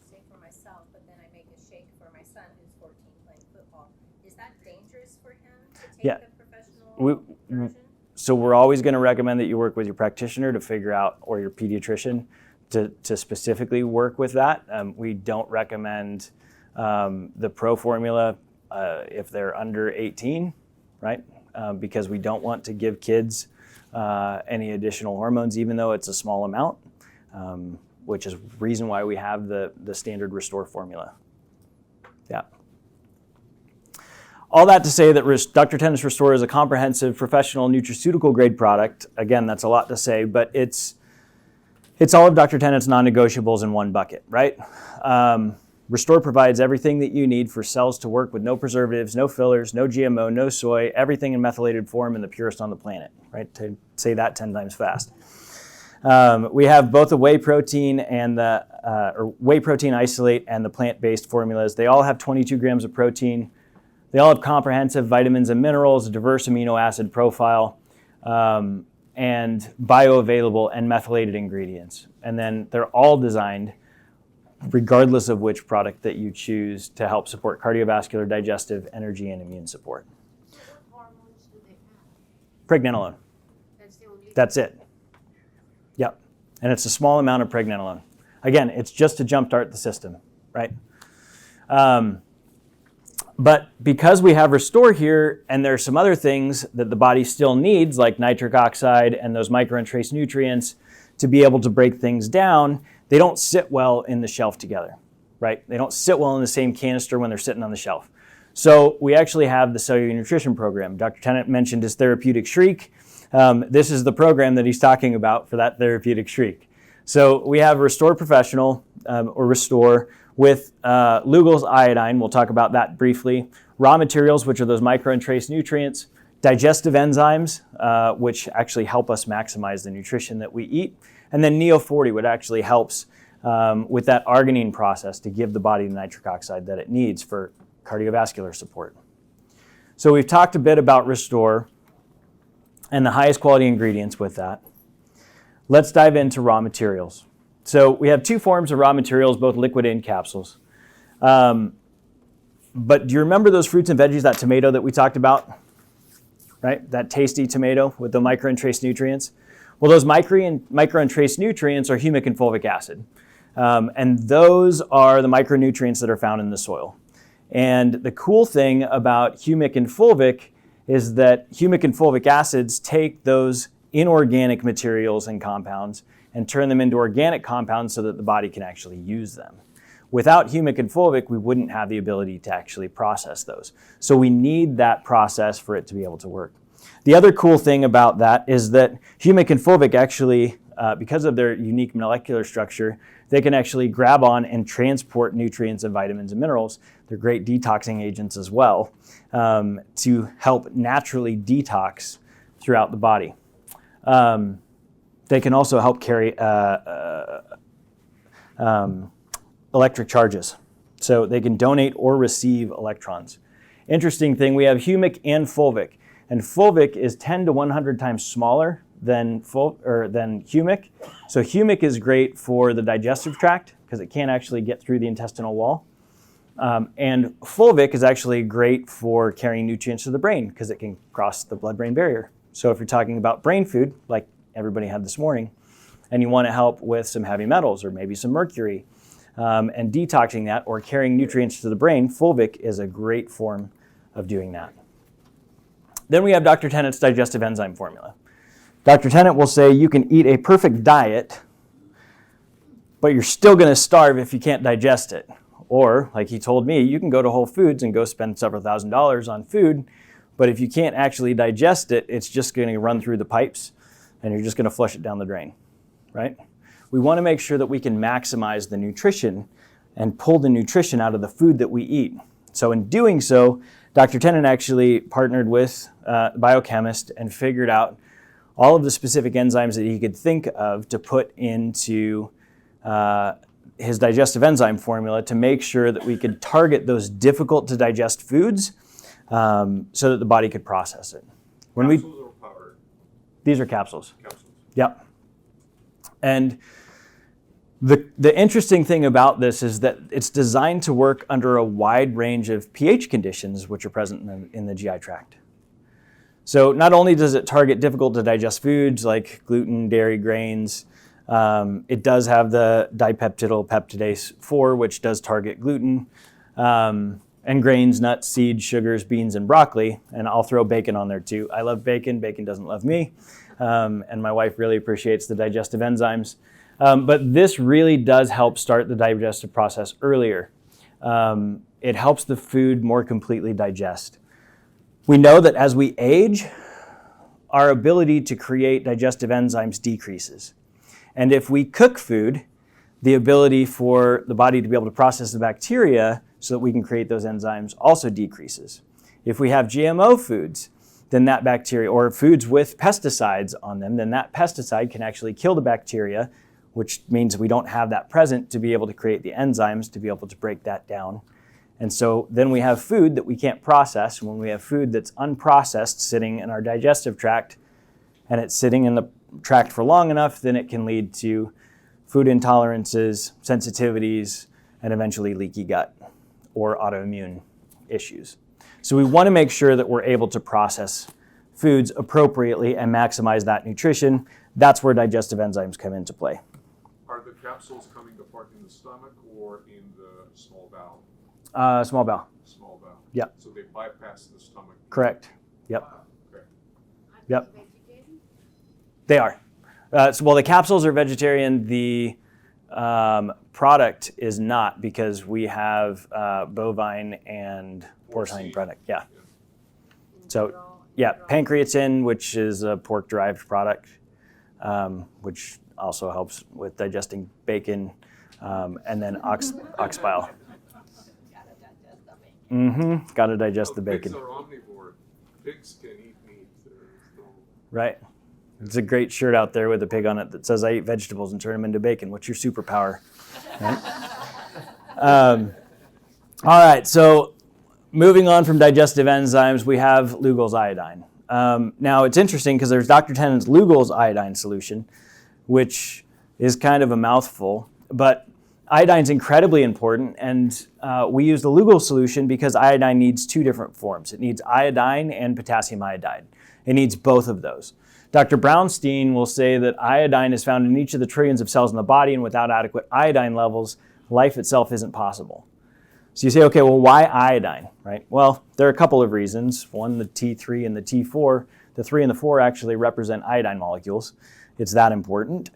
S4: say for myself, but then I make a shake for my son who's 14 playing football, is that dangerous for him to take the professional version?
S2: So we're always going to recommend that you work with your practitioner to figure out, or your pediatrician to specifically work with that. We don't recommend the Pro formula if they're under 18, right? Because we don't want to give kids any additional hormones, even though it's a small amount, which is the reason why we have the standard Restore formula. Yeah. All that to say that Dr. Tennis Restore is a comprehensive professional nutraceutical grade product. Again, that's a lot to say, but it's all of Dr. Tennant's non-negotiables in one bucket, right? Restore provides everything that you need for cells to work with no preservatives, no fillers, no GMO, no soy, everything in methylated form and the purest on the planet, right? To say that 10 times fast. We have both the whey protein and or whey protein isolate and the plant-based formulas. They all have 22 grams of protein. They all have comprehensive vitamins and minerals, a diverse amino acid profile, and bioavailable and methylated ingredients. And then they're all designed regardless of which product that you choose to help support cardiovascular, digestive, energy, and immune support.
S4: What hormones do they have?
S2: Pregnenolone.
S4: That's the only.
S2: That's it. Yep. And it's a small amount of pregnenolone. Again, it's just to jumpstart the system, right? But because we have Restore here, and there's some other things that the body still needs, like nitric oxide and those micro and trace nutrients, to be able to break things down, they don't sit well in the shelf together, right? They don't sit well in the same canister when they're sitting on the shelf. So we actually have the Cellular Nutrition Program. Dr. Tennant mentioned his therapeutic shriek. This is the program that he's talking about for that therapeutic shriek. So we have Restore Professional, or Restore, with Lugol's iodine. We'll talk about that briefly. Raw materials, which are those micro and trace nutrients. Digestive enzymes, which actually help us maximize the nutrition that we eat. And then Neo 40, which actually helps with that arginine process to give the body the nitric oxide that it needs for cardiovascular support. So we've talked a bit about Restore and the highest quality ingredients with that. Let's dive into raw materials. So we have two forms of raw materials, both liquid and capsules. But do you remember those fruits and veggies, that tomato that we talked about? Right? That tasty tomato with the micro and trace nutrients? Well, those micro and trace nutrients are humic and fulvic acid. And those are the micronutrients that are found in the soil. And the cool thing about humic and fulvic is that humic and fulvic acids take those inorganic materials and compounds and turn them into organic compounds so that the body can actually use them. Without humic and fulvic, we wouldn't have the ability to actually process those. So we need that process for it to be able to work. The other cool thing about that is that humic and fulvic actually, because of their unique molecular structure, they can actually grab on and transport nutrients and vitamins and minerals. They're great detoxing agents as well, to help naturally detox throughout the body. They can also help carry electric charges. So they can donate or receive electrons. Interesting thing, we have humic and fulvic. And fulvic is 10 to 100 times smaller than humic. So humic is great for the digestive tract because it can't actually get through the intestinal wall. And fulvic is actually great for carrying nutrients to the brain because it can cross the blood-brain barrier. So if you're talking about brain food, like everybody had this morning, and you want to help with some heavy metals or maybe some mercury, and detoxing that or carrying nutrients to the brain, fulvic is a great form of doing that. Then we have Dr. Tennant's digestive enzyme formula. Dr. Tennant will say you can eat a perfect diet, but you're still going to starve if you can't digest it. Or, like he told me, you can go to Whole Foods and go spend several $1,000s on food, but if you can't actually digest it, it's just going to run through the pipes and you're just going to flush it down the drain, right? We want to make sure that we can maximize the nutrition and pull the nutrition out of the food that we eat. So in doing so, Dr. Tennant actually partnered with a biochemist and figured out all of the specific enzymes that he could think of to put into his digestive enzyme formula to make sure that we could target those difficult to digest foods so that the body could process it.
S3: Capsules or powder?
S2: These are capsules.
S3: Capsules.
S2: Yep. And the interesting thing about this is that it's designed to work under a wide range of pH conditions which are present in the GI tract. So not only does it target difficult to digest foods like gluten, dairy, grains, it does have the dipeptidyl peptidase 4, which does target gluten, and grains, nuts, seeds, sugars, beans, and broccoli. And I'll throw bacon on there too. I love bacon. Bacon doesn't love me. And my wife really appreciates the digestive enzymes. But this really does help start the digestive process earlier. It helps the food more completely digest. We know that as we age, our ability to create digestive enzymes decreases. And if we cook food, the ability for the body to be able to process the bacteria so that we can create those enzymes also decreases. If we have GMO foods, then that bacteria, or foods with pesticides on them, then that pesticide can actually kill the bacteria, which means we don't have that present to be able to create the enzymes to be able to break that down. And so then we have food that we can't process. When we have food that's unprocessed sitting in our digestive tract, and it's sitting in the tract for long enough, then it can lead to food intolerances, sensitivities, and eventually leaky gut or autoimmune issues. So we want to make sure that we're able to process foods appropriately and maximize that nutrition. That's where digestive enzymes come into play.
S3: Are the capsules coming apart in the stomach or in the small bowel?
S2: Small bowel.
S3: Small bowel.
S2: Yep.
S3: So they bypass the stomach.
S2: Correct. Yep.
S3: Okay.
S2: Yep. They are. Well, the capsules are vegetarian. The product is not, because we have bovine and porcine product. Yeah. So yeah, pancreatin, which is a pork-derived product, which also helps with digesting bacon, and then ox bile. Got to digest the bacon.
S3: Pigs are omnivore. Pigs can eat meat.
S2: Right. It's a great shirt out there with a pig on it that says, "I eat vegetables and turn them into bacon. What's your superpower?" Right? All right. So moving on from digestive enzymes, we have Lugol's iodine. Now it's interesting because there's Dr. Tennant's Lugol's iodine solution, which is kind of a mouthful, but iodine's incredibly important, and we use the Lugol solution because iodine needs two different forms. It needs iodine and potassium iodide. It needs both of those. Dr. Brownstein will say that iodine is found in each of the trillions of cells in the body, and without adequate iodine levels, life itself isn't possible. So you say, okay, well, why iodine, right? Well, there are a couple of reasons. One, the T3 and the T4. The 3 and the 4 actually represent iodine molecules. It's that important.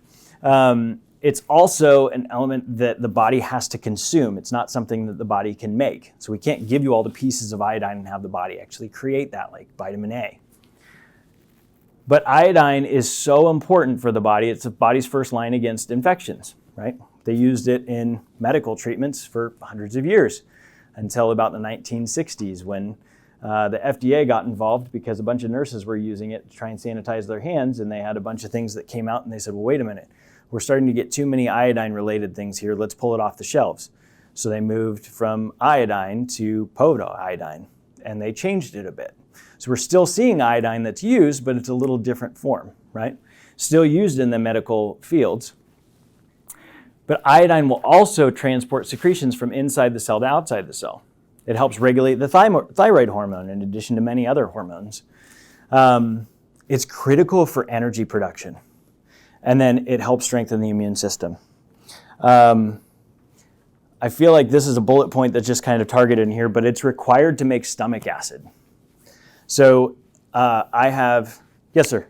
S2: It's also an element that the body has to consume. It's not something that the body can make. So we can't give you all the pieces of iodine and have the body actually create that, like vitamin A. But iodine is so important for the body. It's the body's first line against infections, right? They used it in medical treatments for hundreds of years until about the 1960s when the FDA got involved because a bunch of nurses were using it to try and sanitize their hands, and they had a bunch of things that came out, and they said, well, wait a minute. We're starting to get too many iodine-related things here. Let's pull it off the shelves. So they moved from iodine to povidone-iodine, and they changed it a bit. So we're still seeing iodine that's used, but it's a little different form, right? Still used in the medical fields. But iodine will also transport secretions from inside the cell to outside the cell. It helps regulate the thyroid hormone in addition to many other hormones. It's critical for energy production. And then it helps strengthen the immune system. I feel like this is a bullet point that's just kind of targeted in here, but it's required to make stomach acid. So I have, yes, sir?
S5: In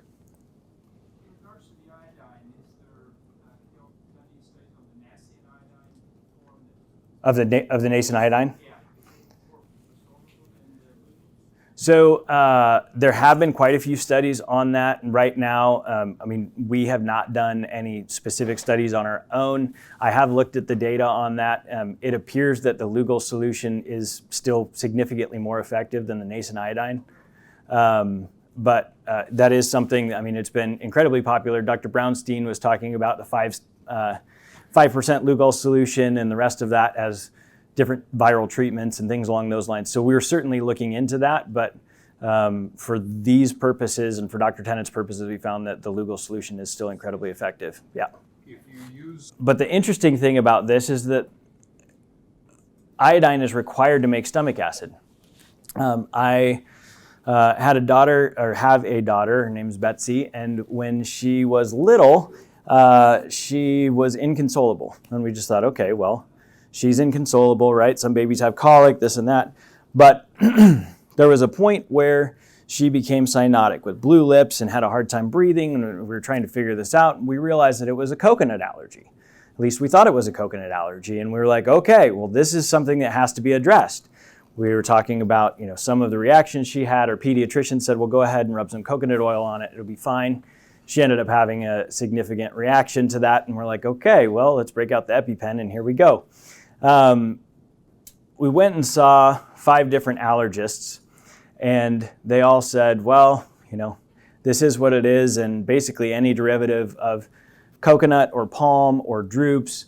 S5: regards to the iodine, is there any studies on the nascent iodine form?
S2: Of the nascent iodine?
S5: Yeah. Or and
S2: So there have been quite a few studies on that. And right now, I mean, we have not done any specific studies on our own. I have looked at the data on that. It appears that the Lugol solution is still significantly more effective than the nascent iodine. But that is something, I mean, it's been incredibly popular. Dr. Brownstein was talking about the 5% Lugol solution and the rest of that as different viral treatments and things along those lines. So we're certainly looking into that, but for these purposes and for Dr. Tennant's purposes, we found that the Lugol solution is still incredibly effective. Yeah.
S3: If you use
S2: But the interesting thing about this is that iodine is required to make stomach acid. I had a daughter, or have a daughter, her name's Betsy, and when she was little, she was inconsolable. And we just thought, okay, well, she's inconsolable, right? Some babies have colic, this and that. But there was a point where she became cyanotic with blue lips and had a hard time breathing, and we were trying to figure this out, and we realized that it was a coconut allergy. At least we thought it was a coconut allergy, and we were like, okay, well, this is something that has to be addressed. We were talking about, some of the reactions she had. Our pediatrician said, well, go ahead and rub some coconut oil on it. It'll be fine. She ended up having a significant reaction to that, and we're like, okay, well, let's break out the EpiPen, and here we go. We went and saw 5 different allergists, and they all said, well, this is what it is, and basically any derivative of coconut or palm or drupes,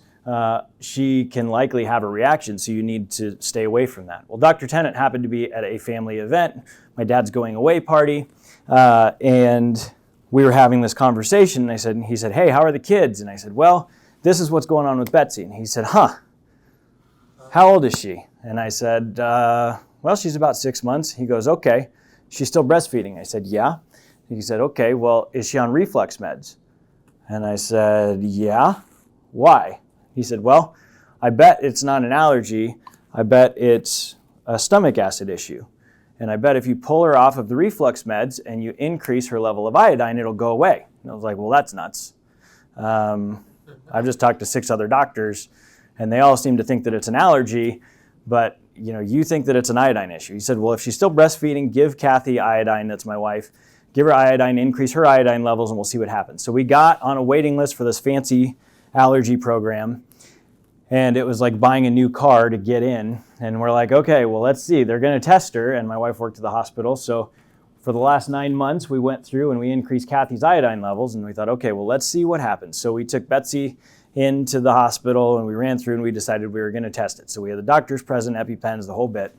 S2: she can likely have a reaction, so you need to stay away from that. Well, Dr. Tennant happened to be at a family event, my dad's going away party, and we were having this conversation, and he said, hey, how are the kids? And I said, well, this is what's going on with Betsy. And he said, how old is she? And I said, well, she's about 6 months. He goes, okay. She's still breastfeeding? I said, yeah. He said, okay, well, is she on reflux meds? And I said, yeah. Why? He said, well, I bet it's not an allergy. I bet it's a stomach acid issue. And I bet if you pull her off of the reflux meds and you increase her level of iodine, it'll go away. And I was like, well, that's nuts. I've just talked to 6 other doctors, and they all seem to think that it's an allergy, but you think that it's an iodine issue. He said, well, if she's still breastfeeding, give Kathy iodine, that's my wife, give her iodine, increase her iodine levels, and we'll see what happens. So we got on a waiting list for this fancy allergy program, and it was like buying a new car to get in. And we're like, okay, well, let's see. They're going to test her, and my wife worked at the hospital. So for the last 9 months, we went through and we increased Kathy's iodine levels, and we thought, okay, well, let's see what happens. So we took Betsy into the hospital, and we ran through, and we decided we were going to test it. So we had the doctors present, EpiPens, the whole bit.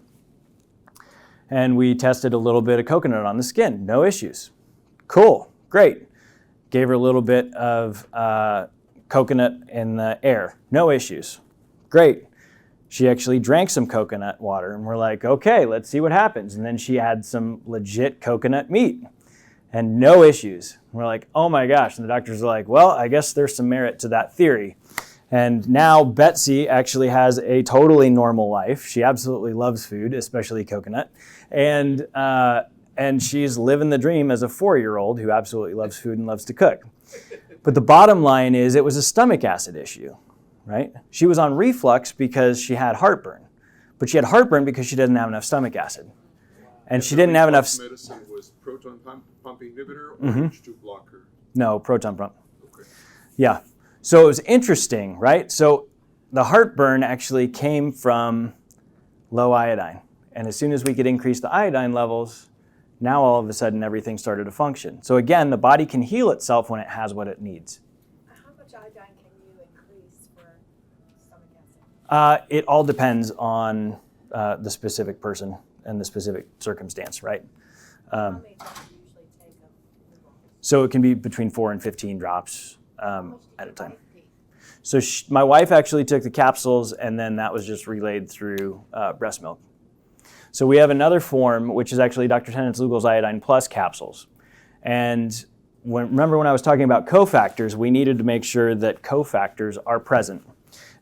S2: And we tested a little bit of coconut on the skin. No issues. Cool. Great. Gave her a little bit of coconut in the air. No issues. Great. She actually drank some coconut water, and we're like, okay, let's see what happens. And then she had some legit coconut meat and no issues. We're like, oh my gosh. And the doctors are like, well, I guess there's some merit to that theory. And now Betsy actually has a totally normal life. She absolutely loves food, especially coconut. And she's living the dream as a 4-year-old who absolutely loves food and loves to cook. But the bottom line is it was a stomach acid issue, right? She was on reflux because she had heartburn. But she had heartburn because she didn't have enough stomach acid. And she didn't have enough...
S3: Medicine was proton pump inhibitor or H2 blocker?
S2: No, proton pump.
S3: Okay.
S2: Yeah. So it was interesting, right? So the heartburn actually came from low iodine. And as soon as we could increase the iodine levels, now all of a sudden everything started to function. So again, the body can heal itself when it has what it needs.
S8: How much iodine can you increase for stomach acid?
S2: It all depends on the specific person and the specific circumstance, right?
S8: How many drops do you usually take of liver?
S2: So it can be between 4 and 15 drops
S8: How much
S2: at a
S8: does
S2: time.
S8: your wife take?
S2: So my wife actually took the capsules, and then that was just relayed through breast milk. So we have another form, which is actually Dr. Tennant's Iodine Plus capsules. And remember when I was talking about cofactors, we needed to make sure that cofactors are present.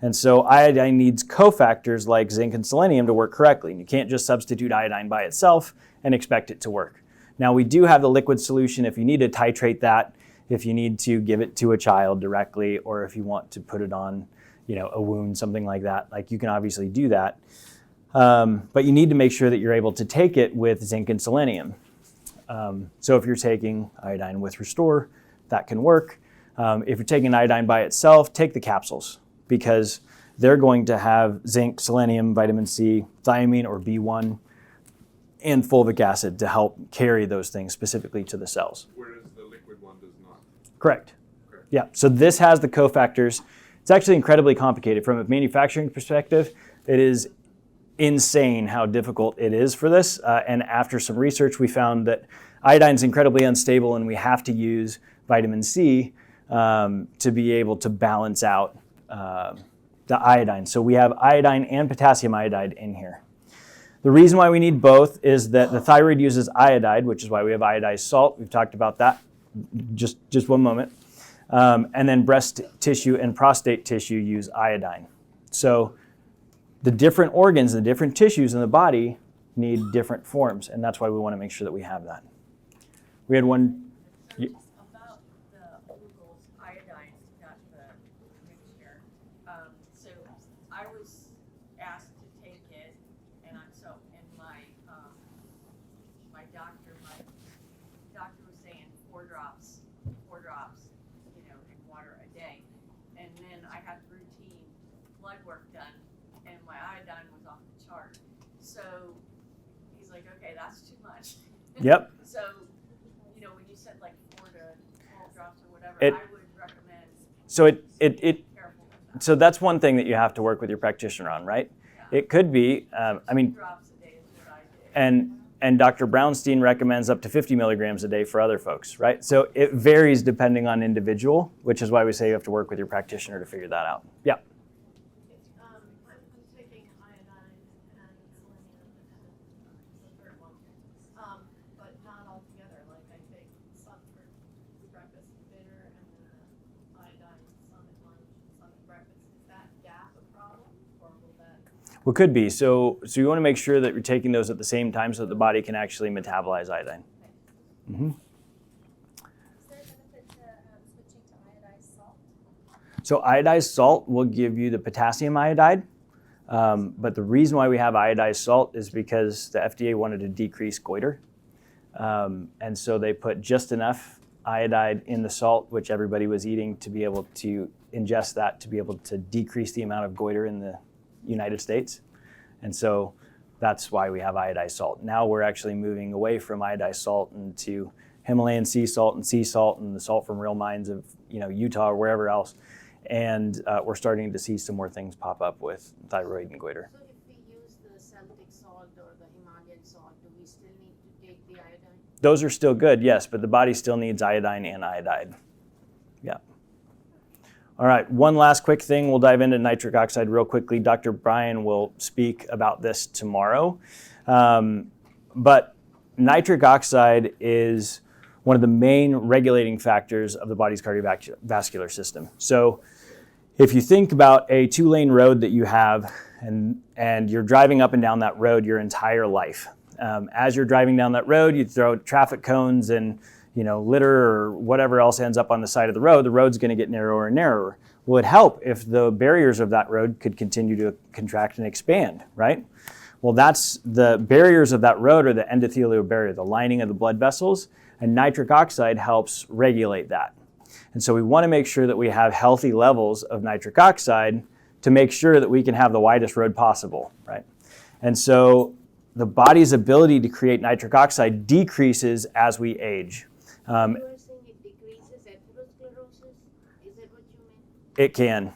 S2: And so iodine needs cofactors like zinc and selenium to work correctly. And you can't just substitute iodine by itself and expect it to work. Now we do have the liquid solution if you need to titrate that, if you need to give it to a child directly, or if you want to put it on, a wound, something like that. Like you can obviously do that. But you need to make sure that you're able to take it with zinc and selenium. So if you're taking iodine with Restore, that can work. If you're taking iodine by itself, take the capsules because they're going to have zinc, selenium, vitamin C, thiamine or B1, and fulvic acid to help carry those things specifically to the cells.
S3: Whereas the liquid one does not.
S2: Correct.
S3: Okay.
S2: Yeah, so this has the cofactors. It's actually incredibly complicated. From a manufacturing perspective, it is insane how difficult it is for this. And after some research, we found that iodine is incredibly unstable and we have to use vitamin C to be able to balance out the iodine. So we have iodine and potassium iodide in here. The reason why we need both is that the thyroid uses iodide, which is why we have iodized salt. We've talked about that. Just one moment. And then breast tissue and prostate tissue use iodine. So the different organs, the different tissues in the body need different forms, and that's why we want to make sure that we have that. We had one.
S9: About the glucose iodine, not the mixture. So I was asked to take it, and my doctor was saying 4 drops, in water a day, and then I had routine blood work done. And my iodine was off the chart. So he's like, okay, that's too much.
S2: Yep.
S9: So, when you said like 4 to 12 drops or whatever,
S2: It-
S9: I would recommend
S2: So
S9: being careful with that.
S2: so that's one thing that you have to work with your practitioner on, right? It could be,
S9: 2 drops a day is what I did.
S2: and Dr. Brownstein recommends up to 50 milligrams a day for other folks, right? So it varies depending on individual, which is why we say you have to work with your practitioner to figure that out. Yeah.
S8: I'm taking iodine and selenium and the third one, but not all together. Like I take some for breakfast and dinner, and then the iodine some at lunch, some at breakfast. Is that gap a problem, or will that?
S2: Well, could be. So you want to make sure that you're taking those at the same time so that the body can actually metabolize iodine. Mm-hmm.
S4: Is there a benefit to switching to iodized salt?
S2: So iodized salt will give you the potassium iodide. But the reason why we have iodized salt is because the FDA wanted to decrease goiter. And so they put just enough iodide in the salt, which everybody was eating, to be able to ingest that, to be able to decrease the amount of goiter in the United States. And so that's why we have iodized salt. Now we're actually moving away from iodized salt into Himalayan sea salt and the salt from real mines of Utah or wherever else. And we're starting to see some more things pop up with thyroid and goiter.
S8: So if we use the Celtic salt or the Himalayan salt, do we still need to take the iodine?
S2: Those are still good, yes, but the body still needs iodine and iodide. Yeah. All right, one last quick thing. We'll dive into nitric oxide real quickly. Dr. Brian will speak about this tomorrow. But nitric oxide is one of the main regulating factors of the body's cardiovascular system. So if you think about a 2-lane road that you have and you're driving up and down that road your entire life. As you're driving down that road, you throw traffic cones and litter or whatever else ends up on the side of the road's going to get narrower and narrower. Well, it'd help if the barriers of that road could continue to contract and expand, right? Well, that's the barriers of that road are the endothelial barrier, the lining of the blood vessels, and nitric oxide helps regulate that. And so we want to make sure that we have healthy levels of nitric oxide to make sure that we can have the widest road possible, right? And so the body's ability to create nitric oxide decreases as we age.
S8: You were saying it decreases atherosclerosis? Is that what you meant?
S2: It can.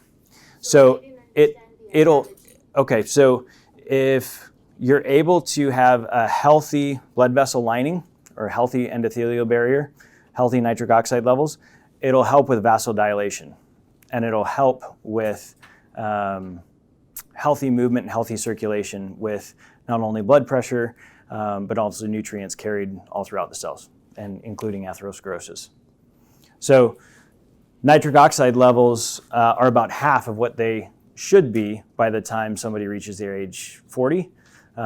S2: So
S8: I didn't understand the
S2: it'll,
S8: analogy.
S2: okay, so if you're able to have a healthy blood vessel lining or healthy endothelial barrier, healthy nitric oxide levels, it'll help with vasodilation and it'll help with healthy movement and healthy circulation with not only blood pressure, but also nutrients carried all throughout the cells, and including atherosclerosis. So nitric oxide levels are about half of what they should be by the time somebody reaches their age 40,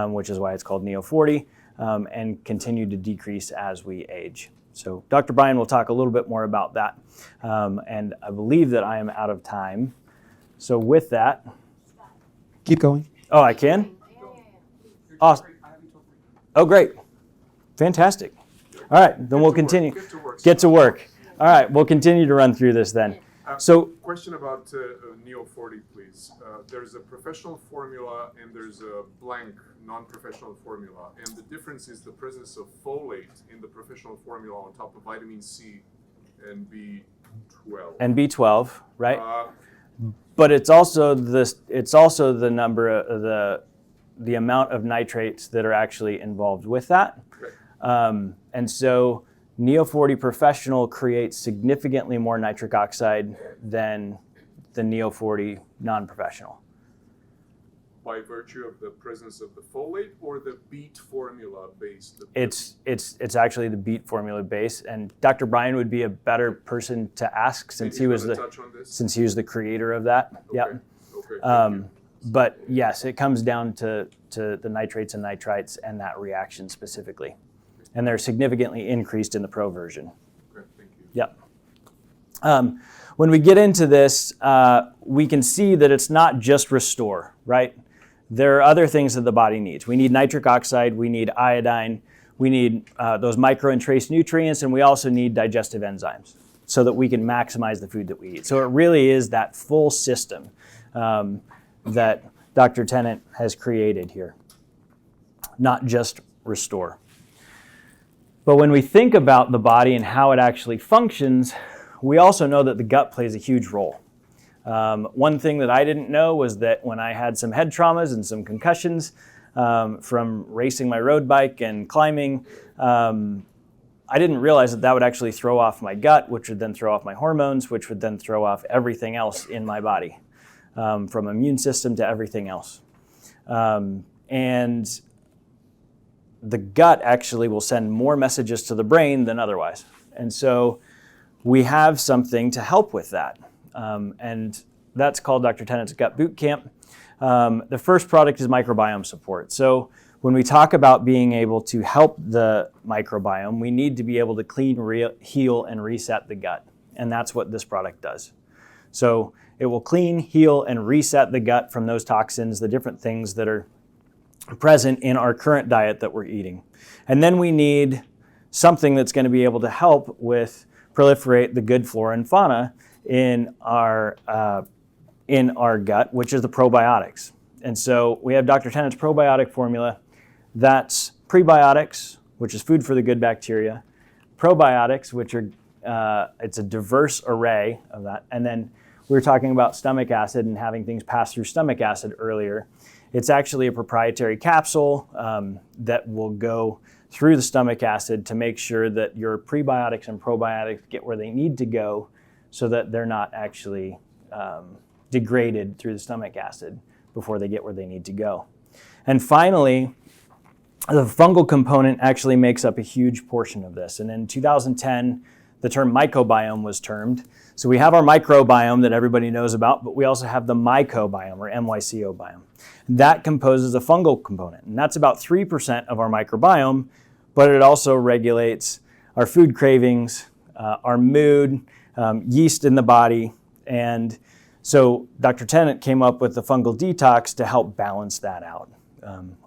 S2: which is why it's called Neo 40, and continue to decrease as we age. So Dr. Brian will talk a little bit more about that. And I believe that I am out of time. So with that,
S1: Keep going.
S2: oh, I can?
S8: Yeah.
S2: Awesome. Oh, great. Fantastic. All right, then we'll continue. Get to work. All right, we'll continue to run through this then. So,
S3: Question about Neo 40, please. There's a professional formula and there's a blank non-professional formula. And the difference is the presence of folate in the professional formula on top of vitamin C and B12.
S2: and B12, right? But it's also the number of the amount of nitrates that are actually involved with that.
S3: Okay.
S2: And so Neo 40 Professional creates significantly more nitric oxide than the Neo 40 non-professional.
S3: By virtue of the presence of the folate or the beet formula based?
S2: It's actually the beet formula base, and Dr. Brian would be a better person to ask since he was the creator of that.
S3: Okay.
S2: Yep.
S3: Okay. Thank you.
S2: But yes, it comes down to the nitrates and nitrites and that reaction specifically. And they're significantly increased in the Pro version.
S3: Okay, thank you.
S2: Yep. When we get into this, we can see that it's not just restore, right? There are other things that the body needs. We need nitric oxide, we need iodine, we need those micro and trace nutrients, and we also need digestive enzymes so that we can maximize the food that we eat. So it really is that full system that Dr. Tennant has created here, not just restore. But when we think about the body and how it actually functions, we also know that the gut plays a huge role. One thing that I didn't know was that when I had some head traumas and some concussions from racing my road bike and climbing, I didn't realize that would actually throw off my gut, which would then throw off my hormones, which would then throw off everything else in my body, from immune system to everything else. And the gut actually will send more messages to the brain than otherwise. And so we have something to help with that. And that's called Dr. Tennant's Gut Boot Camp. The first product is microbiome support. So when we talk about being able to help the microbiome, we need to be able to clean, heal, and reset the gut. And that's what this product does. So It will clean, heal, and reset the gut from those toxins, the different things that are present in our current diet that we're eating. And then we need something that's going to be able to help with proliferate the good flora and fauna in our gut, which is the probiotics. And so we have Dr. Tennant's probiotic formula. That's prebiotics, which is food for the good bacteria, probiotics, which are it's a diverse array of that. And then we were talking about stomach acid and having things pass through stomach acid earlier. It's actually a proprietary capsule that will go through the stomach acid to make sure that your prebiotics and probiotics get where they need to go so that they're not actually degraded through the stomach acid before they get where they need to go. And finally, the fungal component actually makes up a huge portion of this. And in 2010, the term mycobiome was termed. So we have our microbiome that everybody knows about, but we also have the mycobiome, or MYCO biome. That composes a fungal component, and that's about 3% of our microbiome, but it also regulates our food cravings, our mood, yeast in the body, and so Dr. Tennant came up with the fungal detox to help balance that out.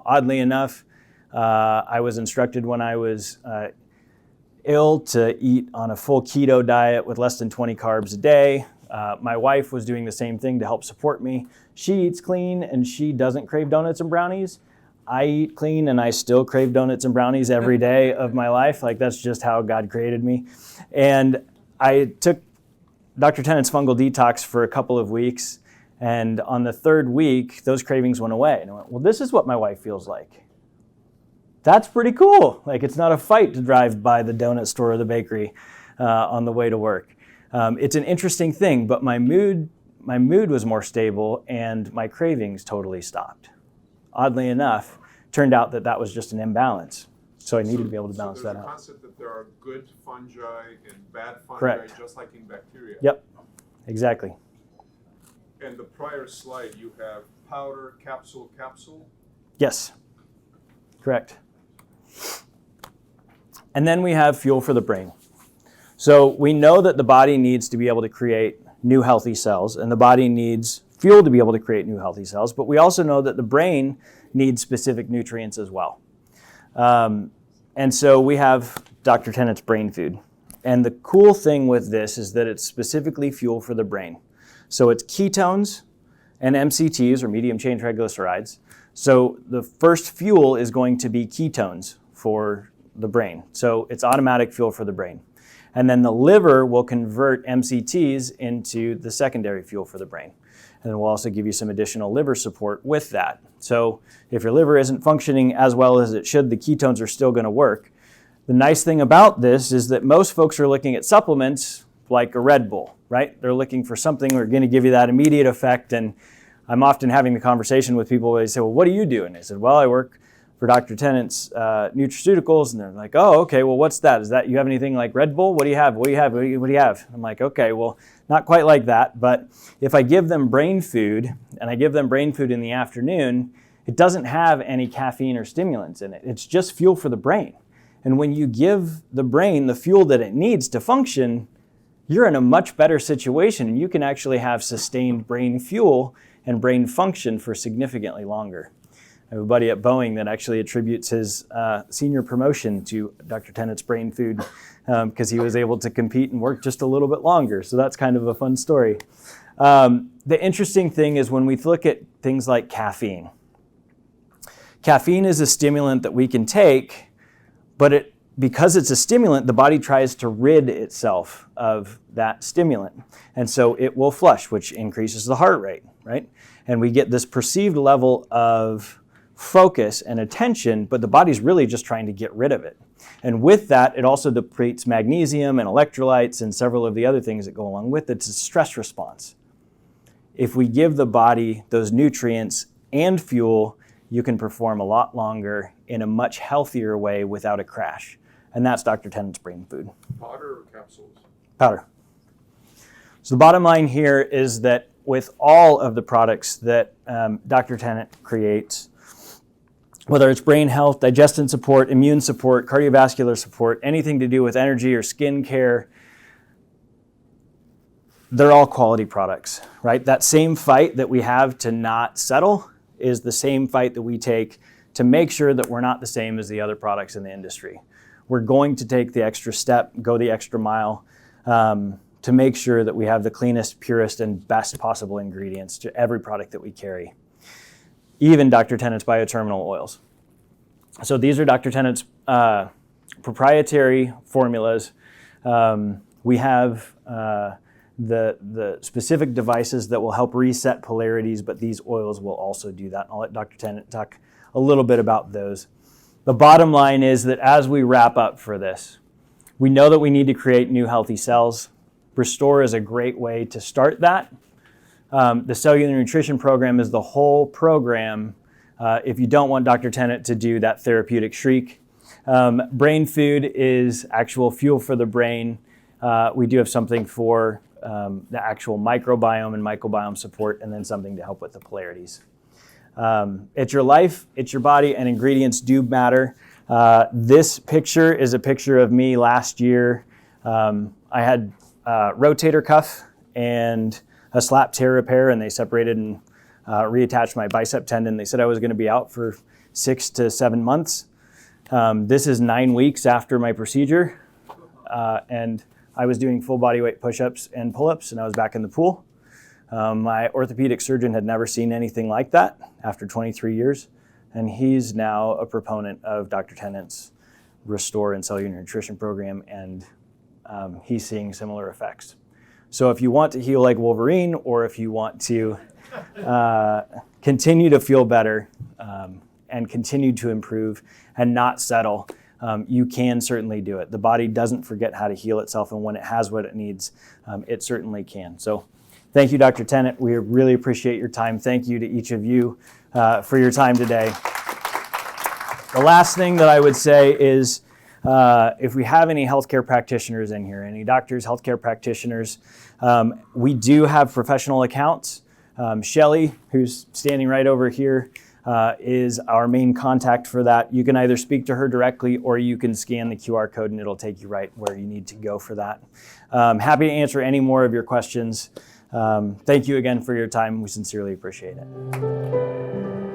S2: Oddly enough, I was instructed when I was ill to eat on a full keto diet with less than 20 carbs a day. My wife was doing the same thing to help support me. She eats clean and she doesn't crave donuts and brownies. I eat clean and I still crave donuts and brownies every day of my life. Like, that's just how God created me. And I took Dr. Tennant's fungal detox for a couple of weeks. And on the third week, those cravings went away. And I went, well, this is what my wife feels like. That's pretty cool. Like, it's not a fight to drive by the donut store or the bakery on the way to work. It's an interesting thing, but my mood was more stable and my cravings totally stopped. Oddly enough, turned out that was just an imbalance. So I needed to be able to balance that out.
S3: So there's a concept that there are good fungi and bad fungi,
S2: Correct.
S3: just like in bacteria.
S2: Yep, exactly.
S3: And the prior slide, you have powder, capsule.
S2: Yes, correct. And then we have fuel for the brain. So we know that the body needs to be able to create new healthy cells, and the body needs fuel to be able to create new healthy cells, but we also know that the brain needs specific nutrients as well. And so we have Dr. Tennant's brain food. And the cool thing with this is that it's specifically fuel for the brain. So it's ketones and MCTs, or medium chain triglycerides. So the first fuel is going to be ketones for the brain. So it's automatic fuel for the brain. And then the liver will convert MCTs into the secondary fuel for the brain. And then we'll also give you some additional liver support with that. So if your liver isn't functioning as well as it should, the ketones are still going to work. The nice thing about this is that most folks are looking at supplements like a Red Bull, right? They're looking for something that's going to give you that immediate effect. And I'm often having the conversation with people where they say, well, what do you do? And I said, well, I work for Dr. Tennant's nutraceuticals. And they're like, oh, okay, well, what's that? Is that, you have anything like Red Bull? What do you have? What do you have? What do you have? I'm like, okay, well, not quite like that. But if I give them brain food, and I give them brain food in the afternoon, it doesn't have any caffeine or stimulants in it. It's just fuel for the brain. And when you give the brain the fuel that it needs to function, you're in a much better situation, and you can actually have sustained brain fuel and brain function for significantly longer. I have a buddy at Boeing that actually attributes his senior promotion to Dr. Tennant's brain food because he was able to compete and work just a little bit longer. So that's kind of a fun story. The interesting thing is when we look at things like caffeine. Caffeine is a stimulant that we can take, but because it's a stimulant, the body tries to rid itself of that stimulant. And so it will flush, which increases the heart rate, right? And we get this perceived level of focus and attention, but the body's really just trying to get rid of it. And with that, it also depletes magnesium and electrolytes and several of the other things that go along with it. It's a stress response. If we give the body those nutrients and fuel, you can perform a lot longer in a much healthier way without a crash. And that's Dr. Tennant's brain food.
S3: Powder or capsules?
S2: Powder. So the bottom line here is that with all of the products that Dr. Tennant creates, whether it's brain health, digestion support, immune support, cardiovascular support, anything to do with energy or skin care, they're all quality products, right? That same fight that we have to not settle is the same fight that we take to make sure that we're not the same as the other products in the industry. We're going to take the extra step, go the extra mile, to make sure that we have the cleanest, purest, and best possible ingredients to every product that we carry. Even Dr. Tennant's bioterminal oils. So these are Dr. Tennant's proprietary formulas. We have the specific devices that will help reset polarities, but these oils will also do that. I'll let Dr. Tennant talk a little bit about those. The bottom line is that as we wrap up for this, we know that we need to create new healthy cells. Restore is a great way to start that. The cellular nutrition program is the whole program if you don't want Dr. Tennant to do that therapeutic shriek. Brain food is actual fuel for the brain. We do have something for the actual microbiome and microbiome support, and then something to help with the polarities. It's your life, it's your body, and ingredients do matter. This picture is a picture of me last year. I had a rotator cuff and a slap tear repair, and they separated and reattached my bicep tendon. They said I was going to be out for 6 to 7 months. This is 9 weeks after my procedure, and I was doing full body weight push-ups and pull-ups, and I was back in the pool. My orthopedic surgeon had never seen anything like that after 23 years, and he's now a proponent of Dr. Tennant's Restore and Cellular Nutrition program, and he's seeing similar effects. So if you want to heal like Wolverine, or if you want to continue to feel better and continue to improve and not settle, you can certainly do it. The body doesn't forget how to heal itself, and when it has what it needs, it certainly can. So thank you, Dr. Tennant. We really appreciate your time. Thank you to each of you for your time today. The last thing that I would say is if we have any healthcare practitioners in here, any doctors, healthcare practitioners, we do have professional accounts. Shelly, who's standing right over here, is our main contact for that. You can either speak to her directly, or you can scan the QR code and it'll take you right where you need to go for that. Happy to answer any more of your questions. Thank you again for your time. We sincerely appreciate it.